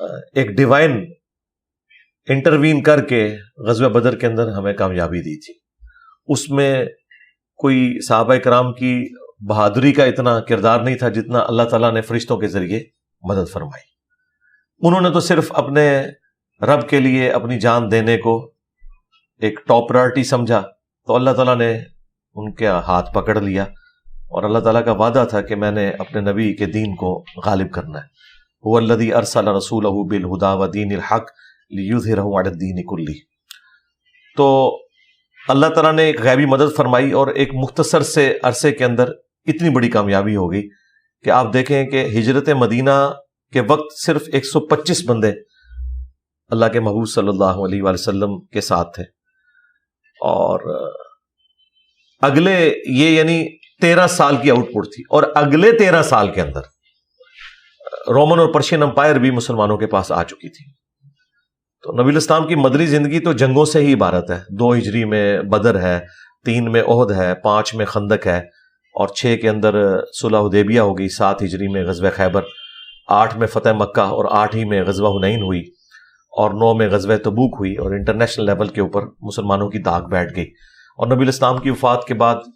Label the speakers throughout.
Speaker 1: ایک divine intervene کر کے غزوہ بدر کے اندر ہمیں کامیابی دی تھی. اس میں کوئی صحابہ کرام کی بہادری کا اتنا کردار نہیں تھا جتنا اللہ تعالیٰ نے فرشتوں کے ذریعے مدد فرمائی. انہوں نے تو صرف اپنے رب کے لیے اپنی جان دینے کو ایک ٹاپ پرائرٹی سمجھا, تو اللہ تعالیٰ نے ان کے ہاتھ پکڑ لیا, اور اللہ تعالیٰ کا وعدہ تھا کہ میں نے اپنے نبی کے دین کو غالب کرنا ہے. هو الذی ارسل رسولہ بالہدی ودین الحق لیظہرہ علی الدین کلہ. تو اللہ تعالیٰ نے ایک غیبی مدد فرمائی, اور ایک مختصر سے عرصے کے اندر اتنی بڑی کامیابی ہو گئی کہ آپ دیکھیں کہ ہجرت مدینہ کے وقت صرف 125 بندے اللہ کے محبوب صلی اللہ علیہ وآلہ وسلم کے ساتھ تھے, اور اگلے یہ یعنی 13 سال کی آؤٹ پٹ تھی, اور اگلے 13 سال کے اندر رومن اور پرشین امپائر بھی مسلمانوں کے پاس آ چکی تھی. تو نبی الاسلام کی مدنی زندگی تو جنگوں سے ہی عبارت ہے. 2 ہجری میں بدر ہے, 3 میں احد ہے, 5 میں خندق ہے, اور 6 کے اندر صلح حدیبیہ ہو گئی, 7 ہجری میں غزوہ خیبر, 8 میں فتح مکہ, اور 8 ہی میں غزوہ حنین ہوئی, اور 9 میں غزوہ تبوک ہوئی, اور انٹرنیشنل لیول کے اوپر مسلمانوں کی داغ بیٹھ گئی. اور نبی الاسلام کی وفات کے بعد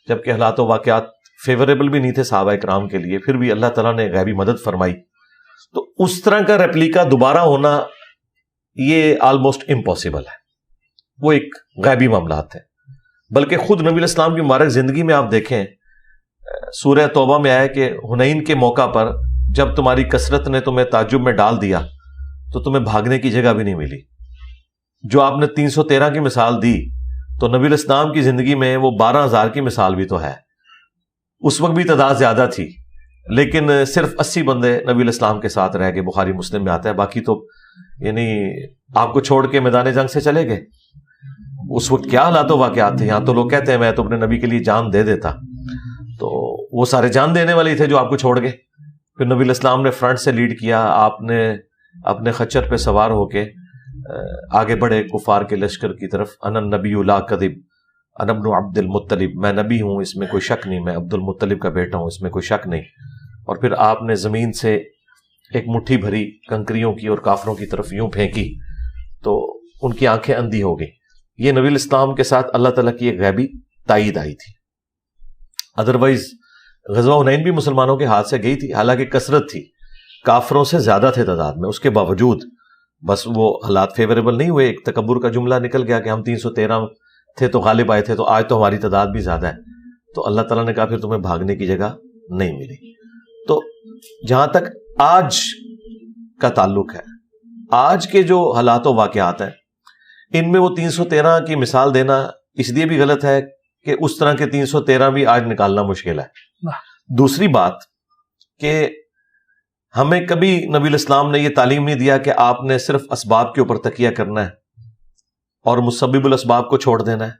Speaker 1: جبکہ حالات و واقعات فیوریبل بھی نہیں تھے صحابہ کرام کے لیے, پھر بھی اللہ تعالیٰ نے غیبی مدد فرمائی. تو اس طرح کا ریپلیکا دوبارہ ہونا یہ آلموسٹ امپاسبل ہے, وہ ایک غیبی معاملات ہیں. بلکہ خود نبی الاسلام کی مبارک زندگی میں آپ دیکھیں, سورہ توبہ میں آیا کہ حنین کے موقع پر جب تمہاری کثرت نے تمہیں تعجب میں ڈال دیا تو تمہیں بھاگنے کی جگہ بھی نہیں ملی. جو آپ نے 313 کی مثال دی, تو نبی الاسلام کی زندگی میں وہ 12,000 کی مثال بھی تو ہے. اس وقت بھی تعداد زیادہ تھی, لیکن صرف 80 بندے نبی الاسلام کے ساتھ رہ گئے. بخاری مسلم میں آتا ہے, باقی تو یعنی آپ کو چھوڑ کے میدان جنگ سے چلے گئے. اس وقت کیا حالات و واقعات تھے, یہاں تو لوگ کہتے ہیں میں تو اپنے نبی کے لیے جان دے دیتا, تو وہ سارے جان دینے والے تھے جو آپ کو چھوڑ گئے. پھر نبی الاسلام نے فرنٹ سے لیڈ کیا, آپ نے اپنے خچر پہ سوار ہو کے آگے بڑھے کفار کے لشکر کی طرف. انا النبی لا کذب انا ابن عبد المطلب, میں نبی ہوں اس میں کوئی شک نہیں, میں عبد المطلب کا بیٹا ہوں اس میں کوئی شک نہیں. اور پھر آپ نے زمین سے ایک مٹھی بھری کنکریوں کی اور کافروں کی طرف یوں پھینکی تو ان کی آنکھیں اندھی ہو گئی. یہ نبی الاسلام کے ساتھ اللہ تعالیٰ کی ایک غیبی تائید آئی تھی. ادروائز غزوہ حنین بھی مسلمانوں کے ہاتھ سے گئی تھی, حالانکہ کثرت تھی, کافروں سے زیادہ تھے تعداد میں. اس کے باوجود بس وہ حالات فیوریبل نہیں ہوئے. ایک تکبر کا جملہ نکل گیا کہ ہم 313 تھے تو غالب آئے تھے, تو آج تو ہماری تعداد بھی زیادہ ہے. تو اللہ تعالیٰ نے کہا پھر تمہیں بھاگنے کی جگہ نہیں ملی. تو جہاں تک آج کا تعلق ہے, آج کے جو حالات و واقعات ہیں, ان میں وہ 313 کی مثال دینا اس لیے بھی غلط ہے کہ اس طرح کے 313 بھی آج نکالنا مشکل ہے. دوسری بات کہ ہمیں کبھی نبی الاسلام نے یہ تعلیم نہیں دیا کہ آپ نے صرف اسباب کے اوپر تکیہ کرنا ہے اور مسبب الاسباب کو چھوڑ دینا ہے,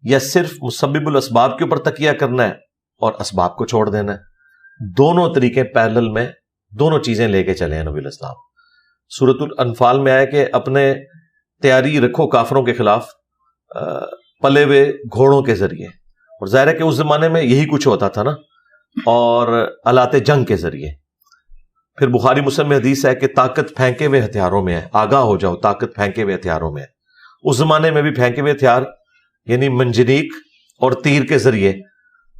Speaker 1: یا صرف مسبب الاسباب کے اوپر تکیہ کرنا ہے اور اسباب کو چھوڑ دینا ہے. دونوں طریقے پیرلل میں دونوں چیزیں لے کے چلے ہیں نبی الاسلام. سورۃ الانفال میں آیا کہ اپنے تیاری رکھو کافروں کے خلاف پلے ہوئے گھوڑوں کے ذریعے, اور ظاہر ہے کہ اس زمانے میں یہی کچھ ہوتا تھا نا, اور آلات جنگ کے ذریعے. پھر بخاری مسلم میں حدیث ہے کہ طاقت پھینکے ہوئے ہتھیاروں میں ہے, آگاہ ہو جاؤ طاقت پھینکے ہوئے ہتھیاروں میں ہے. اس زمانے میں بھی پھینکے ہوئے ہتھیار یعنی منجنیق اور تیر کے ذریعے,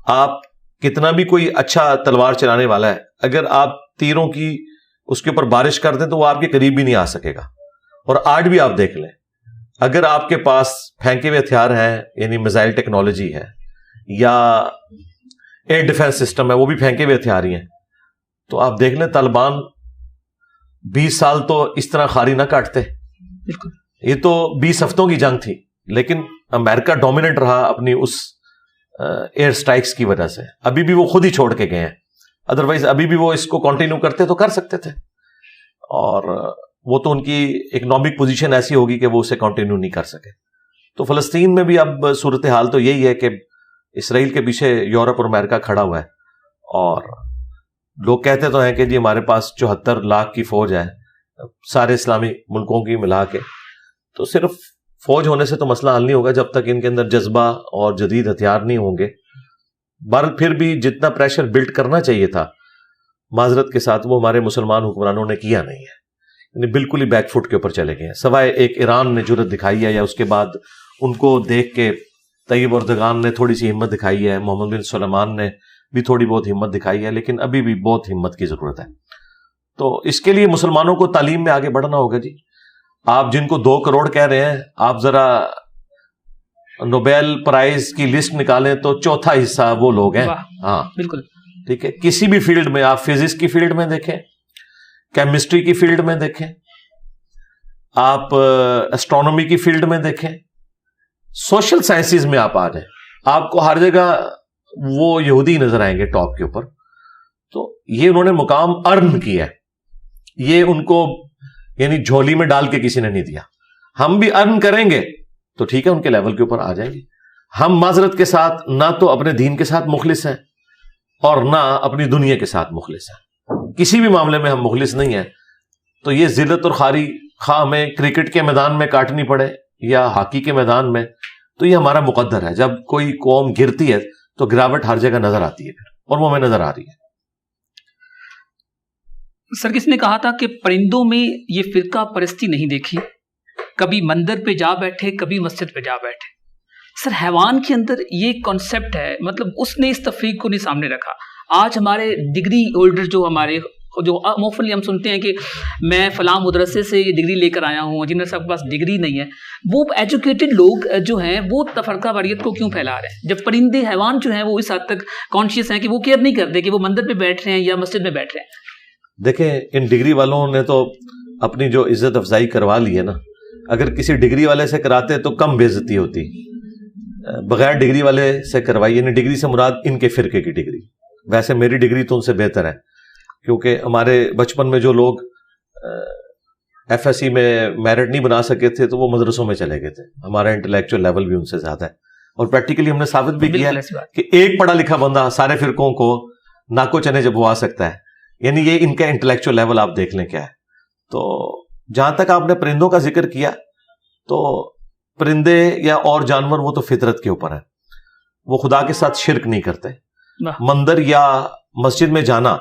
Speaker 1: آپ کتنا بھی کوئی اچھا تلوار چلانے والا ہے, اگر آپ تیروں کی اس کے اوپر بارش کر دیں تو وہ آپ کے قریب بھی نہیں آ سکے گا. اور آج بھی آپ دیکھ لیں, اگر آپ کے پاس پھینکے ہوئے ہتھیار ہیں یعنی میزائل ٹیکنالوجی ہے یا ایئر ڈیفنس سسٹم ہے, وہ بھی پھینکے ہوئے ہتھیار ہی ہیں, تو آپ دیکھ لیں طالبان 20 سال تو اس طرح خاری نہ کاٹتے. یہ تو 20 ہفتوں کی جنگ تھی, لیکن امریکہ ڈومیننٹ رہا اپنی اس ایئر سٹرائکس کی وجہ سے. ابھی بھی وہ خود ہی چھوڑ کے گئے ہیں, ادروائز ابھی بھی وہ اس کو کنٹینیو کرتے تو کر سکتے تھے, اور وہ تو ان کی اکنامک پوزیشن ایسی ہوگی کہ وہ اسے کنٹینیو نہیں کر سکے. تو فلسطین میں بھی اب صورتحال تو یہی ہے کہ اسرائیل کے پیچھے یورپ اور امریکہ کھڑا ہوا ہے, اور لوگ کہتے تو ہیں کہ جی ہمارے پاس 74 لاکھ کی فوج ہے سارے اسلامی ملکوں کی ملا کے. تو صرف فوج ہونے سے تو مسئلہ حل نہیں ہوگا جب تک ان کے اندر جذبہ اور جدید ہتھیار نہیں ہوں گے. پھر بھی جتنا پریشر بلڈ کرنا چاہیے تھا معذرت کے ساتھ وہ ہمارے مسلمان حکمرانوں نے کیا نہیں ہے, یعنی بالکل ہی بیک فٹ کے اوپر چلے گئے ہیں. سوائے ایک ایران نے جرت دکھائی ہے، یا اس کے بعد ان کو دیکھ کے طیب اردگان نے تھوڑی سی ہمت دکھائی ہے، محمد بن سلیمان نے بھی تھوڑی بہت ہمت دکھائی ہے، لیکن ابھی بھی بہت ہمت کی ضرورت ہے. تو اس کے لیے مسلمانوں کو تعلیم میں آگے بڑھنا ہوگا جی. آپ جن کو 2 کروڑ کہہ رہے ہیں، آپ ذرا نوبیل پرائز کی لسٹ نکالیں تو 4تھا حصہ وہ لوگ ہیں. ہاں
Speaker 2: بالکل
Speaker 1: ٹھیک ہے. کسی بھی فیلڈ میں، آپ فزکس کی فیلڈ میں دیکھیں، کیمسٹری کی فیلڈ میں دیکھیں، آپ اسٹرانومی کی فیلڈ میں دیکھیں، سوشل سائنسز میں آپ آ جائیں، آپ کو ہر جگہ وہ یہودی نظر آئیں گے ٹاپ کے اوپر. تو یہ انہوں نے مقام ارن کیا ہے، یہ ان کو یعنی جھولی میں ڈال کے کسی نے نہیں دیا. ہم بھی ارن کریں گے تو ٹھیک ہے، ان کے لیول کے اوپر آ جائیں گے. ہم معذرت کے ساتھ نہ تو اپنے دین کے ساتھ مخلص ہیں اور نہ اپنی دنیا کے ساتھ مخلص ہیں. کسی بھی معاملے میں ہم مخلص نہیں ہیں. تو یہ ذلت اور خاری خواہ ہمیں کرکٹ کے میدان میں کاٹنی پڑے یا ہاکی کے میدان میں، تو یہ ہمارا مقدر ہے. جب کوئی قوم گرتی ہے تو گراوٹ ہر جگہ نظر آتی ہے پھر، اور وہ ہمیں نظر آ رہی ہے.
Speaker 2: سر کس نے کہا تھا کہ پرندوں میں یہ فرقہ پرستی نہیں دیکھی، کبھی مندر پہ جا بیٹھے کبھی مسجد پہ جا بیٹھے. سر حیوان کے اندر یہ کانسیپٹ ہے، مطلب اس نے اس تفریق کو نہیں سامنے رکھا. آج ہمارے ڈگری ہولڈر جو موفلی ہم سنتے ہیں کہ میں فلاں مدرسے سے یہ ڈگری لے کر آیا ہوں، جن میں سب کے پاس ڈگری نہیں ہے، وہ ایجوکیٹڈ لوگ جو ہیں وہ تفرقہ واریت کو کیوں پھیلا رہے ہیں، جب پرندے حیوان جو ہیں وہ اس حد تک کانشیس ہیں کہ وہ کیئر نہیں کرتے کہ وہ مندر پہ بیٹھ رہے ہیں یا مسجد میں بیٹھ رہے ہیں.
Speaker 1: دیکھیں ان ڈگری والوں نے تو اپنی جو عزت افزائی کروا لی ہے نا، اگر کسی ڈگری والے سے کراتے تو کم بے عزتی ہوتی. بغیر ڈگری والے سے کروائی، یعنی ڈگری سے مراد ان کے فرقے کی ڈگری. ویسے میری ڈگری تو ان سے بہتر ہے، کیونکہ ہمارے بچپن میں جو لوگ ایف ایس سی میں میرٹ نہیں بنا سکے تھے تو وہ مدرسوں میں چلے گئے تھے. ہمارا انٹلیکچوئل لیول بھی ان سے زیادہ ہے، اور پریکٹیکلی ہم نے ثابت بھی کیا کہ ایک پڑھا لکھا بندہ سارے فرقوں کو ناکو چنے جبوا سکتا ہے. یعنی یہ ان کا انٹلیکچوئل لیول آپ دیکھ لیں کیا ہے. تو جہاں تک آپ نے پرندوں کا ذکر کیا، تو پرندے یا اور جانور وہ تو فطرت کے اوپر ہیں، وہ خدا کے ساتھ شرک نہیں کرتے. مندر یا مسجد میں جانا،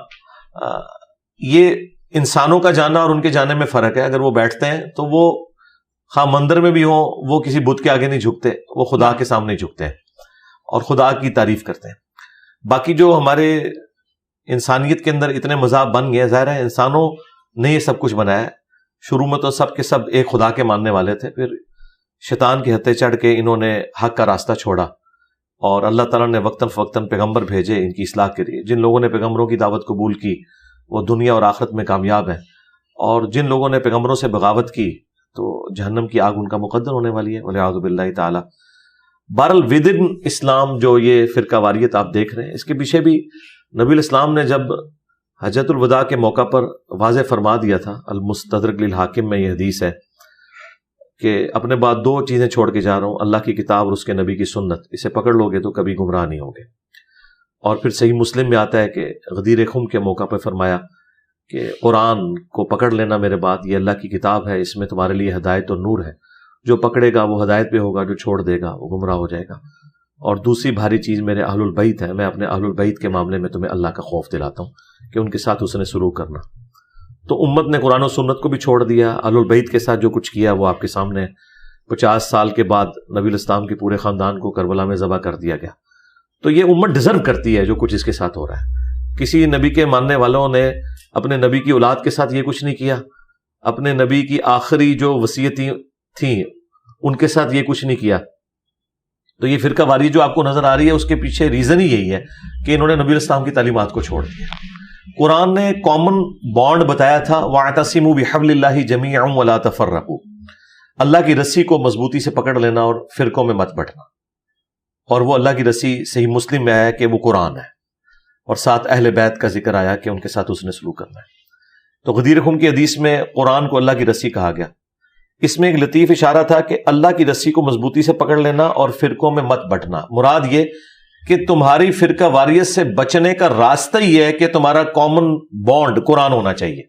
Speaker 1: یہ انسانوں کا جانا اور ان کے جانے میں فرق ہے. اگر وہ بیٹھتے ہیں تو وہ خواہ مندر میں بھی ہوں، وہ کسی بت کے آگے نہیں جھکتے، وہ خدا کے سامنے جھکتے ہیں اور خدا کی تعریف کرتے ہیں. باقی جو ہمارے انسانیت کے اندر اتنے مذاہب بن گئے، ظاہر ہے انسانوں نے یہ سب کچھ بنایا. شروع میں تو سب کے سب ایک خدا کے ماننے والے تھے، پھر شیطان کی ہتھے چڑھ کے انہوں نے حق کا راستہ چھوڑا، اور اللہ تعالیٰ نے وقتاً فوقتاً پیغمبر بھیجے ان کی اصلاح کے لیے. جن لوگوں نے پیغمبروں کی دعوت قبول کی وہ دنیا اور آخرت میں کامیاب ہیں، اور جن لوگوں نے پیغمبروں سے بغاوت کی تو جہنم کی آگ ان کا مقدر ہونے والی ہے، والعیاذ باللہ تعالی. بہرحال ودن اسلام جو یہ فرقہ واریت آپ دیکھ رہے ہیں، اس کے پیچھے بھی نبی الاسلام نے جب حجۃ الوداع کے موقع پر واضح فرما دیا تھا، المستدرک للحاکم میں یہ حدیث ہے کہ اپنے بعد 2 چیزیں چھوڑ کے جا رہا ہوں، اللہ کی کتاب اور اس کے نبی کی سنت. اسے پکڑ لو گے تو کبھی گمراہ نہیں ہوگے. اور پھر صحیح مسلم میں آتا ہے کہ غدیر خم کے موقع پہ فرمایا کہ قرآن کو پکڑ لینا میرے بعد، یہ اللہ کی کتاب ہے، اس میں تمہارے لیے ہدایت اور نور ہے. جو پکڑے گا وہ ہدایت پہ ہوگا، جو چھوڑ دے گا وہ گمراہ ہو جائے گا. اور دوسری بھاری چیز میرے اہل البیت ہے، میں اپنے اہل البیت کے معاملے میں تمہیں اللہ کا خوف دلاتا ہوں کہ ان کے ساتھ اس نے سلوک کرنا. تو امت نے قرآن و سنت کو بھی چھوڑ دیا، اہل البیت کے ساتھ جو کچھ کیا وہ آپ کے سامنے ہے. 50 سال کے بعد نبی الاسلام کے پورے خاندان کو کربلا میں ذبح کر دیا گیا. تو یہ امت ڈیزرو کرتی ہے جو کچھ اس کے ساتھ ہو رہا ہے. کسی نبی کے ماننے والوں نے اپنے نبی کی اولاد کے ساتھ یہ کچھ نہیں کیا، اپنے نبی کی آخری جو وصیتیں تھیں ان کے ساتھ یہ کچھ نہیں کیا. تو یہ فرقہ واری جو آپ کو نظر آ رہی ہے اس کے پیچھے ریزن ہی یہی ہے کہ انہوں نے نبی الاسلام کی تعلیمات کو چھوڑ دیا. قرآن نے کامن بانڈ بتایا تھا، وَاعْتَصِمُوا بِحَبْلِ اللَّهِ جَمِيعًا وَلَا تَفَرَّقُوا، اللہ کی رسی کو مضبوطی سے پکڑ لینا اور فرقوں میں مت بٹنا. اور وہ اللہ کی رسی صحیح مسلم میں آیا کہ وہ قرآن ہے، اور ساتھ اہل بیت کا ذکر آیا کہ ان کے ساتھ اس نے سلوک کرنا ہے. تو غدیر خم کی حدیث میں قرآن کو اللہ کی رسی کہا گیا. اس میں ایک لطیف اشارہ تھا کہ اللہ کی رسی کو مضبوطی سے پکڑ لینا اور فرقوں میں مت بٹنا. مراد یہ کہ تمہاری فرقہ واریت سے بچنے کا راستہ ہی ہے کہ تمہارا کامن بانڈ قرآن ہونا چاہیے.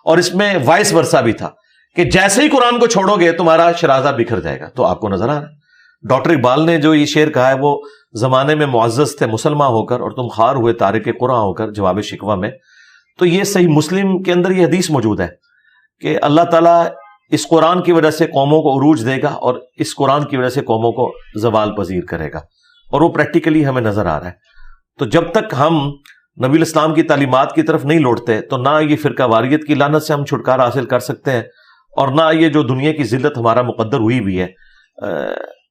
Speaker 1: اور اس میں وائس ورسا بھی تھا کہ جیسے ہی قرآن کو چھوڑو گے تمہارا شرازہ بکھر جائے گا. تو آپ کو نظر آ رہا ہے ڈاکٹر اقبال نے جو یہ شعر کہا ہے، وہ زمانے میں معزز تھے مسلمان ہو کر اور تم خار ہوئے تارک قرآن ہو کر جواب شکوہ میں. تو یہ صحیح مسلم کے اندر یہ حدیث موجود ہے کہ اللہ تعالیٰ اس قرآن کی وجہ سے قوموں کو عروج دے گا اور اس قرآن کی وجہ سے قوموں کو زوال پذیر کرے گا، اور وہ پریکٹیکلی ہمیں نظر آ رہا ہے. تو جب تک ہم نبی الاسلام کی تعلیمات کی طرف نہیں لوٹتے تو نہ یہ فرقہ واریت کی لعنت سے ہم چھٹکارا حاصل کر سکتے ہیں، اور نہ یہ جو دنیا کی ذلت ہمارا مقدر ہوئی بھی ہے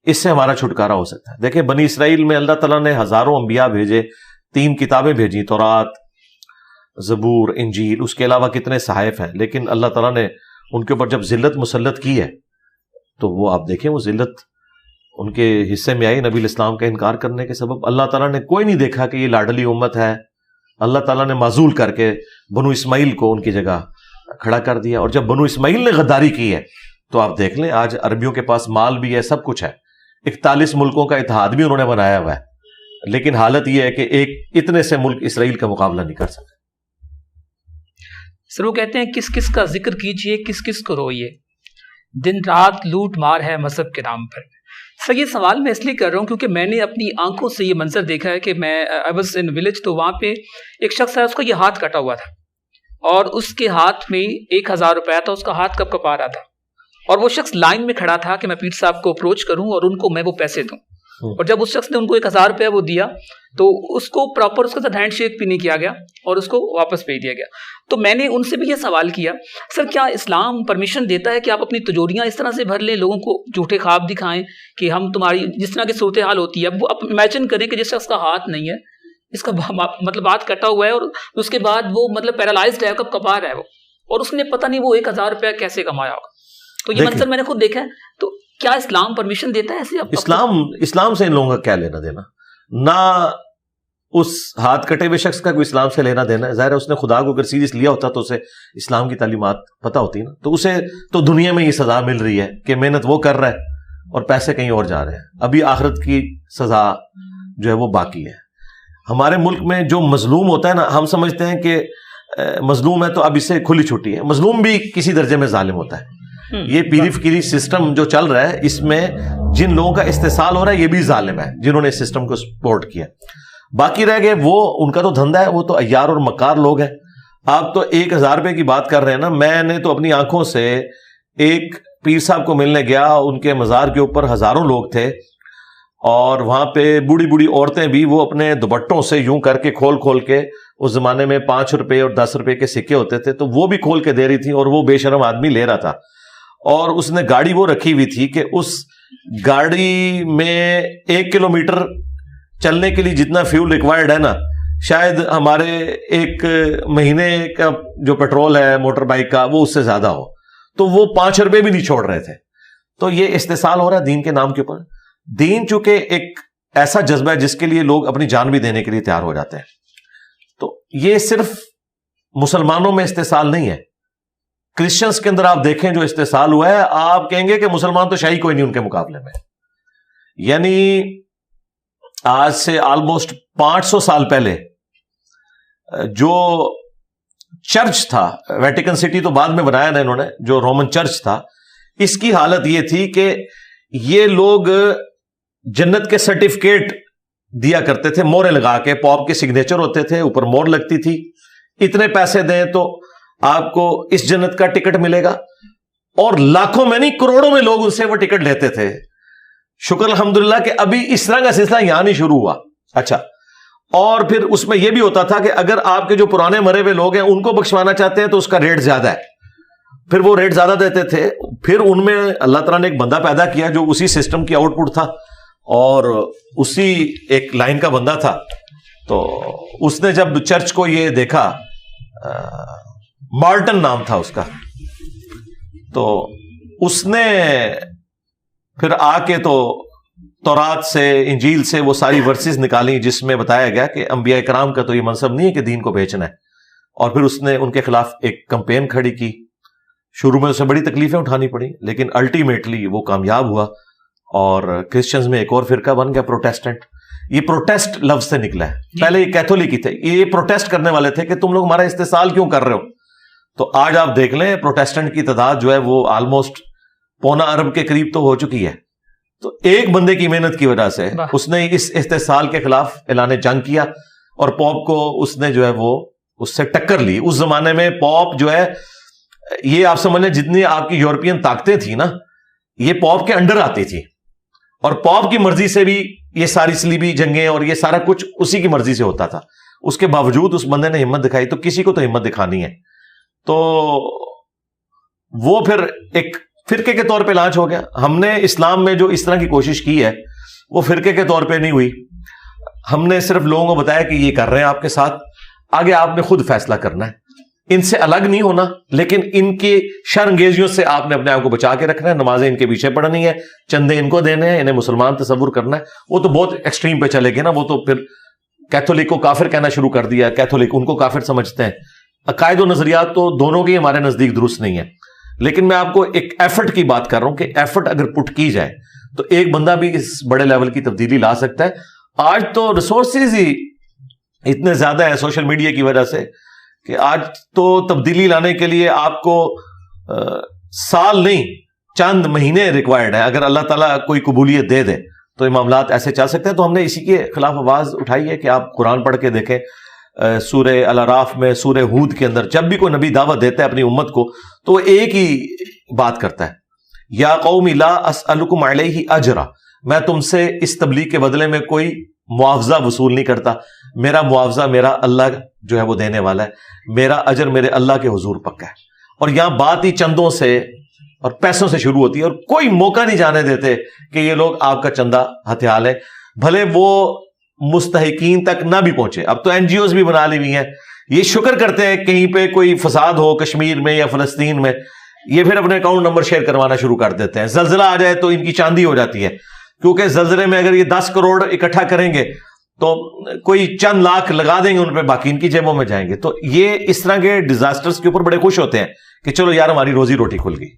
Speaker 1: اس سے ہمارا چھٹکارا ہو سکتا ہے. دیکھیں بنی اسرائیل میں اللہ تعالیٰ نے ہزاروں انبیاء بھیجے، 3 کتابیں بھیجی، تورات، زبور، انجیل، اس کے علاوہ کتنے صحائف ہیں، لیکن اللہ تعالیٰ نے ان کے اوپر جب ذلت مسلط کی ہے تو وہ آپ دیکھیں وہ ذلت ان کے حصے میں آئی نبی الاسلام کا انکار کرنے کے سبب. اللہ تعالیٰ نے کوئی نہیں دیکھا کہ یہ لاڈلی امت ہے، اللہ تعالیٰ نے معزول کر کے بنو اسماعیل کو ان کی جگہ کھڑا کر دیا. اور جب بنو اسماعیل نے غداری کی ہے تو آپ دیکھ لیں آج عربیوں کے پاس مال بھی ہے، سب کچھ ہے، 41 ملکوں کا اتحاد بھی انہوں نے بنایا ہوا ہے، لیکن حالت یہ ہے کہ ایک اتنے سے ملک اسرائیل کا مقابلہ نہیں کر سکتے.
Speaker 2: سر وہ کہتے ہیں کس کس کا ذکر کیجئے، کس کس کو روئیے، دن رات لوٹ مار ہے مذہب کے نام پر. سر یہ سوال میں اس لیے کر رہا ہوں کیونکہ میں نے اپنی آنکھوں سے یہ منظر دیکھا ہے کہ میں آئی واز ان ولیج، تو وہاں پہ ایک شخص ہے، اس کا یہ ہاتھ کٹا ہوا تھا اور اس کے ہاتھ میں 1000 روپیہ تھا، اس کا ہاتھ کب کپا رہا تھا، اور وہ شخص لائن میں کھڑا تھا کہ میں پیر صاحب کو اپروچ کروں اور ان کو میں وہ پیسے دوں. اور جب اس شخص نے ان کو 1000 روپیہ وہ دیا تو اس کو پراپر اس کے ساتھ ہینڈ شیک بھی نہیں کیا گیا اور اس کو واپس بھیج دیا گیا. تو میں نے ان سے بھی یہ سوال کیا، سر کیا اسلام پرمیشن دیتا ہے کہ آپ اپنی تجوریاں اس طرح سے بھر لیں، لوگوں کو جھوٹے خواب دکھائیں کہ ہم تمہاری جس طرح کی صورتحال ہوتی ہے، اب وہ امیجن کریں کہ جس شخص کا ہاتھ نہیں ہے، اس کا مطلب ہاتھ کٹا ہوا ہے اور اس کے بعد وہ مطلب پیرالائزڈ ہے، کب کپا رہا ہے وہ، اور اس نے پتہ نہیں وہ 1000 روپیہ کیسے کمایا ہوگا. تو یہ منظر میں نے خود دیکھا ہے. تو کیا اسلام پرمیشن دیتا ہے ایسے؟
Speaker 1: اسلام سے ان لوگوں کا کیا لینا دینا؟ نہ اس ہاتھ کٹے ہوئے شخص کا کوئی اسلام سے لینا دینا ہے. ظاہر ہے اس نے خدا کو اگر سیریس لیا ہوتا تو اسے اسلام کی تعلیمات پتہ ہوتی نا، تو اسے تو دنیا میں یہ سزا مل رہی ہے کہ محنت وہ کر رہا ہے اور پیسے کہیں اور جا رہے ہیں. ابھی آخرت کی سزا جو ہے وہ باقی ہے. ہمارے ملک میں جو مظلوم ہوتا ہے نا، ہم سمجھتے ہیں کہ مظلوم ہے تو اب اس سے کھلی چھٹی ہے. مظلوم بھی کسی درجے میں ظالم ہوتا ہے. یہ پیری فکری سسٹم جو چل رہا ہے اس میں جن لوگوں کا استحصال ہو رہا ہے یہ بھی ظالم ہے جنہوں نے اس سسٹم کو سپورٹ کیا. باقی رہ گئے وہ، ان کا تو دھندا ہے، وہ تو عیار اور مکار لوگ ہیں. آپ تو 1000 روپے کی بات کر رہے ہیں نا، میں نے تو اپنی آنکھوں سے ایک پیر صاحب کو ملنے گیا، ان کے مزار کے اوپر ہزاروں لوگ تھے اور وہاں پہ بوڑھی بوڑھی عورتیں بھی وہ اپنے دوپٹوں سے یوں کر کے کھول کے، اس زمانے میں 5 روپے اور 10 روپے کے سکے ہوتے تھے تو وہ بھی کھول کے دے رہی تھی، اور وہ بے شرم آدمی لے رہا تھا. اور اس نے گاڑی وہ رکھی ہوئی تھی کہ اس گاڑی میں 1 کلومیٹر چلنے کے لیے جتنا فیول ریکوائرڈ ہے نا، شاید ہمارے 1 مہینے کا جو پیٹرول ہے موٹر بائک کا وہ اس سے زیادہ ہو. تو وہ 5 روپے بھی نہیں چھوڑ رہے تھے. تو یہ استحصال ہو رہا ہے دین کے نام کے اوپر. دین چونکہ ایک ایسا جذبہ ہے جس کے لیے لوگ اپنی جان بھی دینے کے لیے تیار ہو جاتے ہیں. تو یہ صرف مسلمانوں میں استحصال نہیں ہے، کرسچنس کے اندر آپ دیکھیں جو استحصال ہوا ہے، آپ کہیں گے کہ مسلمان تو شاہی کوئی نہیں ان کے مقابلے میں. یعنی آج سے آلموسٹ 500 سال پہلے جو چرچ تھا، ویٹیکن سٹی تو بعد میں بنایا نا انہوں نے، جو رومن چرچ تھا، اس کی حالت یہ تھی کہ یہ لوگ جنت کے سرٹیفکیٹ دیا کرتے تھے مورے لگا کے، پاپ کے سگنیچر ہوتے تھے، اوپر مور لگتی تھی، اتنے پیسے دیں تو آپ کو اس جنت کا ٹکٹ ملے گا. اور لاکھوں میں نہیں کروڑوں میں لوگ ان سے وہ ٹکٹ لیتے تھے. شکر الحمدللہ کہ ابھی اس طرح کا سلسلہ یہاں نہیں شروع ہوا. اچھا، اور پھر اس میں یہ بھی ہوتا تھا کہ اگر آپ کے جو پرانے مرے ہوئے لوگ ہیں ان کو بخشوانا چاہتے ہیں تو اس کا ریٹ زیادہ ہے، پھر وہ ریٹ زیادہ دیتے تھے. پھر ان میں اللہ تعالیٰ نے ایک بندہ پیدا کیا جو اسی سسٹم کی آؤٹ پٹ تھا اور اسی ایک لائن کا بندہ تھا. تو اس نے جب چرچ کو یہ دیکھا، مارٹن نام تھا اس کا، تو اس نے پھر آ کے تو تورات سے، انجیل سے وہ ساری ورسز نکالی جس میں بتایا گیا کہ انبیاء کرام کا تو یہ منصب نہیں ہے کہ دین کو بیچنا ہے. اور پھر اس نے ان کے خلاف ایک کمپین کھڑی کی. شروع میں اسے بڑی تکلیفیں اٹھانی پڑی لیکن الٹیمیٹلی وہ کامیاب ہوا اور کرسچنز میں ایک اور فرقہ بن گیا، پروٹیسٹنٹ. یہ پروٹیسٹ لفظ سے نکلا ہے، پہلے یہ کیتھولک ہی تھے، یہ پروٹیسٹ کرنے والے تھے کہ تم لوگ ہمارا استحصال کیوں کر رہے ہو. تو آج آپ دیکھ لیں پروٹیسٹنٹ کی تعداد جو ہے وہ آلموسٹ 1.25 ارب کے قریب تو ہو چکی ہے. تو ایک بندے کی محنت کی وجہ سے اس نے اس استحصال کے خلاف اعلان جنگ کیا اور پوپ کو اس نے جو ہے وہ اس سے ٹکر لی. اس زمانے میں پوپ جو ہے یہ آپ سمجھ لیں جتنی آپ کی یورپین طاقتیں تھیں نا یہ پوپ کے انڈر آتی تھی, اور پوپ کی مرضی سے بھی یہ ساری صلیبی جنگیں اور یہ سارا کچھ اسی کی مرضی سے ہوتا تھا. اس کے باوجود اس بندے نے ہمت دکھائی, تو کسی کو تو ہمت دکھانی ہے. تو وہ پھر ایک فرقے کے طور پہ لانچ ہو گیا. ہم نے اسلام میں جو اس طرح کی کوشش کی ہے وہ فرقے کے طور پہ نہیں ہوئی. ہم نے صرف لوگوں کو بتایا کہ یہ کر رہے ہیں آپ کے ساتھ, آگے آپ نے خود فیصلہ کرنا ہے. ان سے الگ نہیں ہونا, لیکن ان کی شر انگیزیوں سے آپ نے اپنے آپ کو بچا کے رکھنا ہے. نمازیں ان کے پیچھے پڑھنی ہے, چندے ان کو دینے ہیں, انہیں مسلمان تصور کرنا ہے. وہ تو بہت ایکسٹریم پہ چلے گئے نا, وہ تو پھر کیتھولک کو کافر کہنا شروع کر دیا. کیتھولک ان کو کافر سمجھتے ہیں. عقائد و نظریات تو دونوں کی ہمارے نزدیک درست نہیں ہے, لیکن میں آپ کو ایک ایفرٹ کی بات کر رہا ہوں کہ ایفرٹ اگر پٹ کی جائے تو ایک بندہ بھی اس بڑے لیول کی تبدیلی لا سکتا ہے. آج تو ریسورسز ہی اتنے زیادہ ہیں سوشل میڈیا کی وجہ سے کہ آج تو تبدیلی لانے کے لیے آپ کو سال نہیں چند مہینے ریکوائرڈ ہیں. اگر اللہ تعالیٰ کوئی قبولیت دے دے تو یہ معاملات ایسے چل سکتے ہیں. تو ہم نے اسی کے خلاف آواز اٹھائی ہے کہ آپ قرآن پڑھ کے دیکھیں. سورہ الاعراف میں, سورہ ہود کے اندر جب بھی کوئی نبی دعوت دیتا ہے اپنی امت کو تو وہ ایک ہی بات کرتا ہے, یا قوم لا اسألکم علیہ اجرا, میں تم سے اس تبلیغ کے بدلے میں کوئی معاوضہ وصول نہیں کرتا. میرا معاوضہ میرا اللہ جو ہے وہ دینے والا ہے, میرا اجر میرے اللہ کے حضور پکا ہے. اور یہاں بات ہی چندوں سے اور پیسوں سے شروع ہوتی ہے, اور کوئی موقع نہیں جانے دیتے کہ یہ لوگ آپ کا چندہ ہتھیال ہے, بھلے وہ مستحقین تک نہ بھی پہنچے. اب تو این جی اوز بھی بنا لی ہوئی ہیں, یہ شکر کرتے ہیں کہیں پہ کوئی فساد ہو کشمیر میں یا فلسطین میں, یہ پھر اپنے اکاؤنٹ نمبر شیئر کروانا شروع کر دیتے ہیں. زلزلہ آ جائے تو ان کی چاندی ہو جاتی ہے, کیونکہ زلزلے میں اگر یہ 10 کروڑ اکٹھا کریں گے تو کوئی چند لاکھ لگا دیں گے ان پہ, باقی ان کی جیبوں میں جائیں گے. تو یہ اس طرح کے ڈیزاسٹرز کے اوپر بڑے خوش ہوتے ہیں کہ چلو یار ہماری روزی روٹی کھل گئی.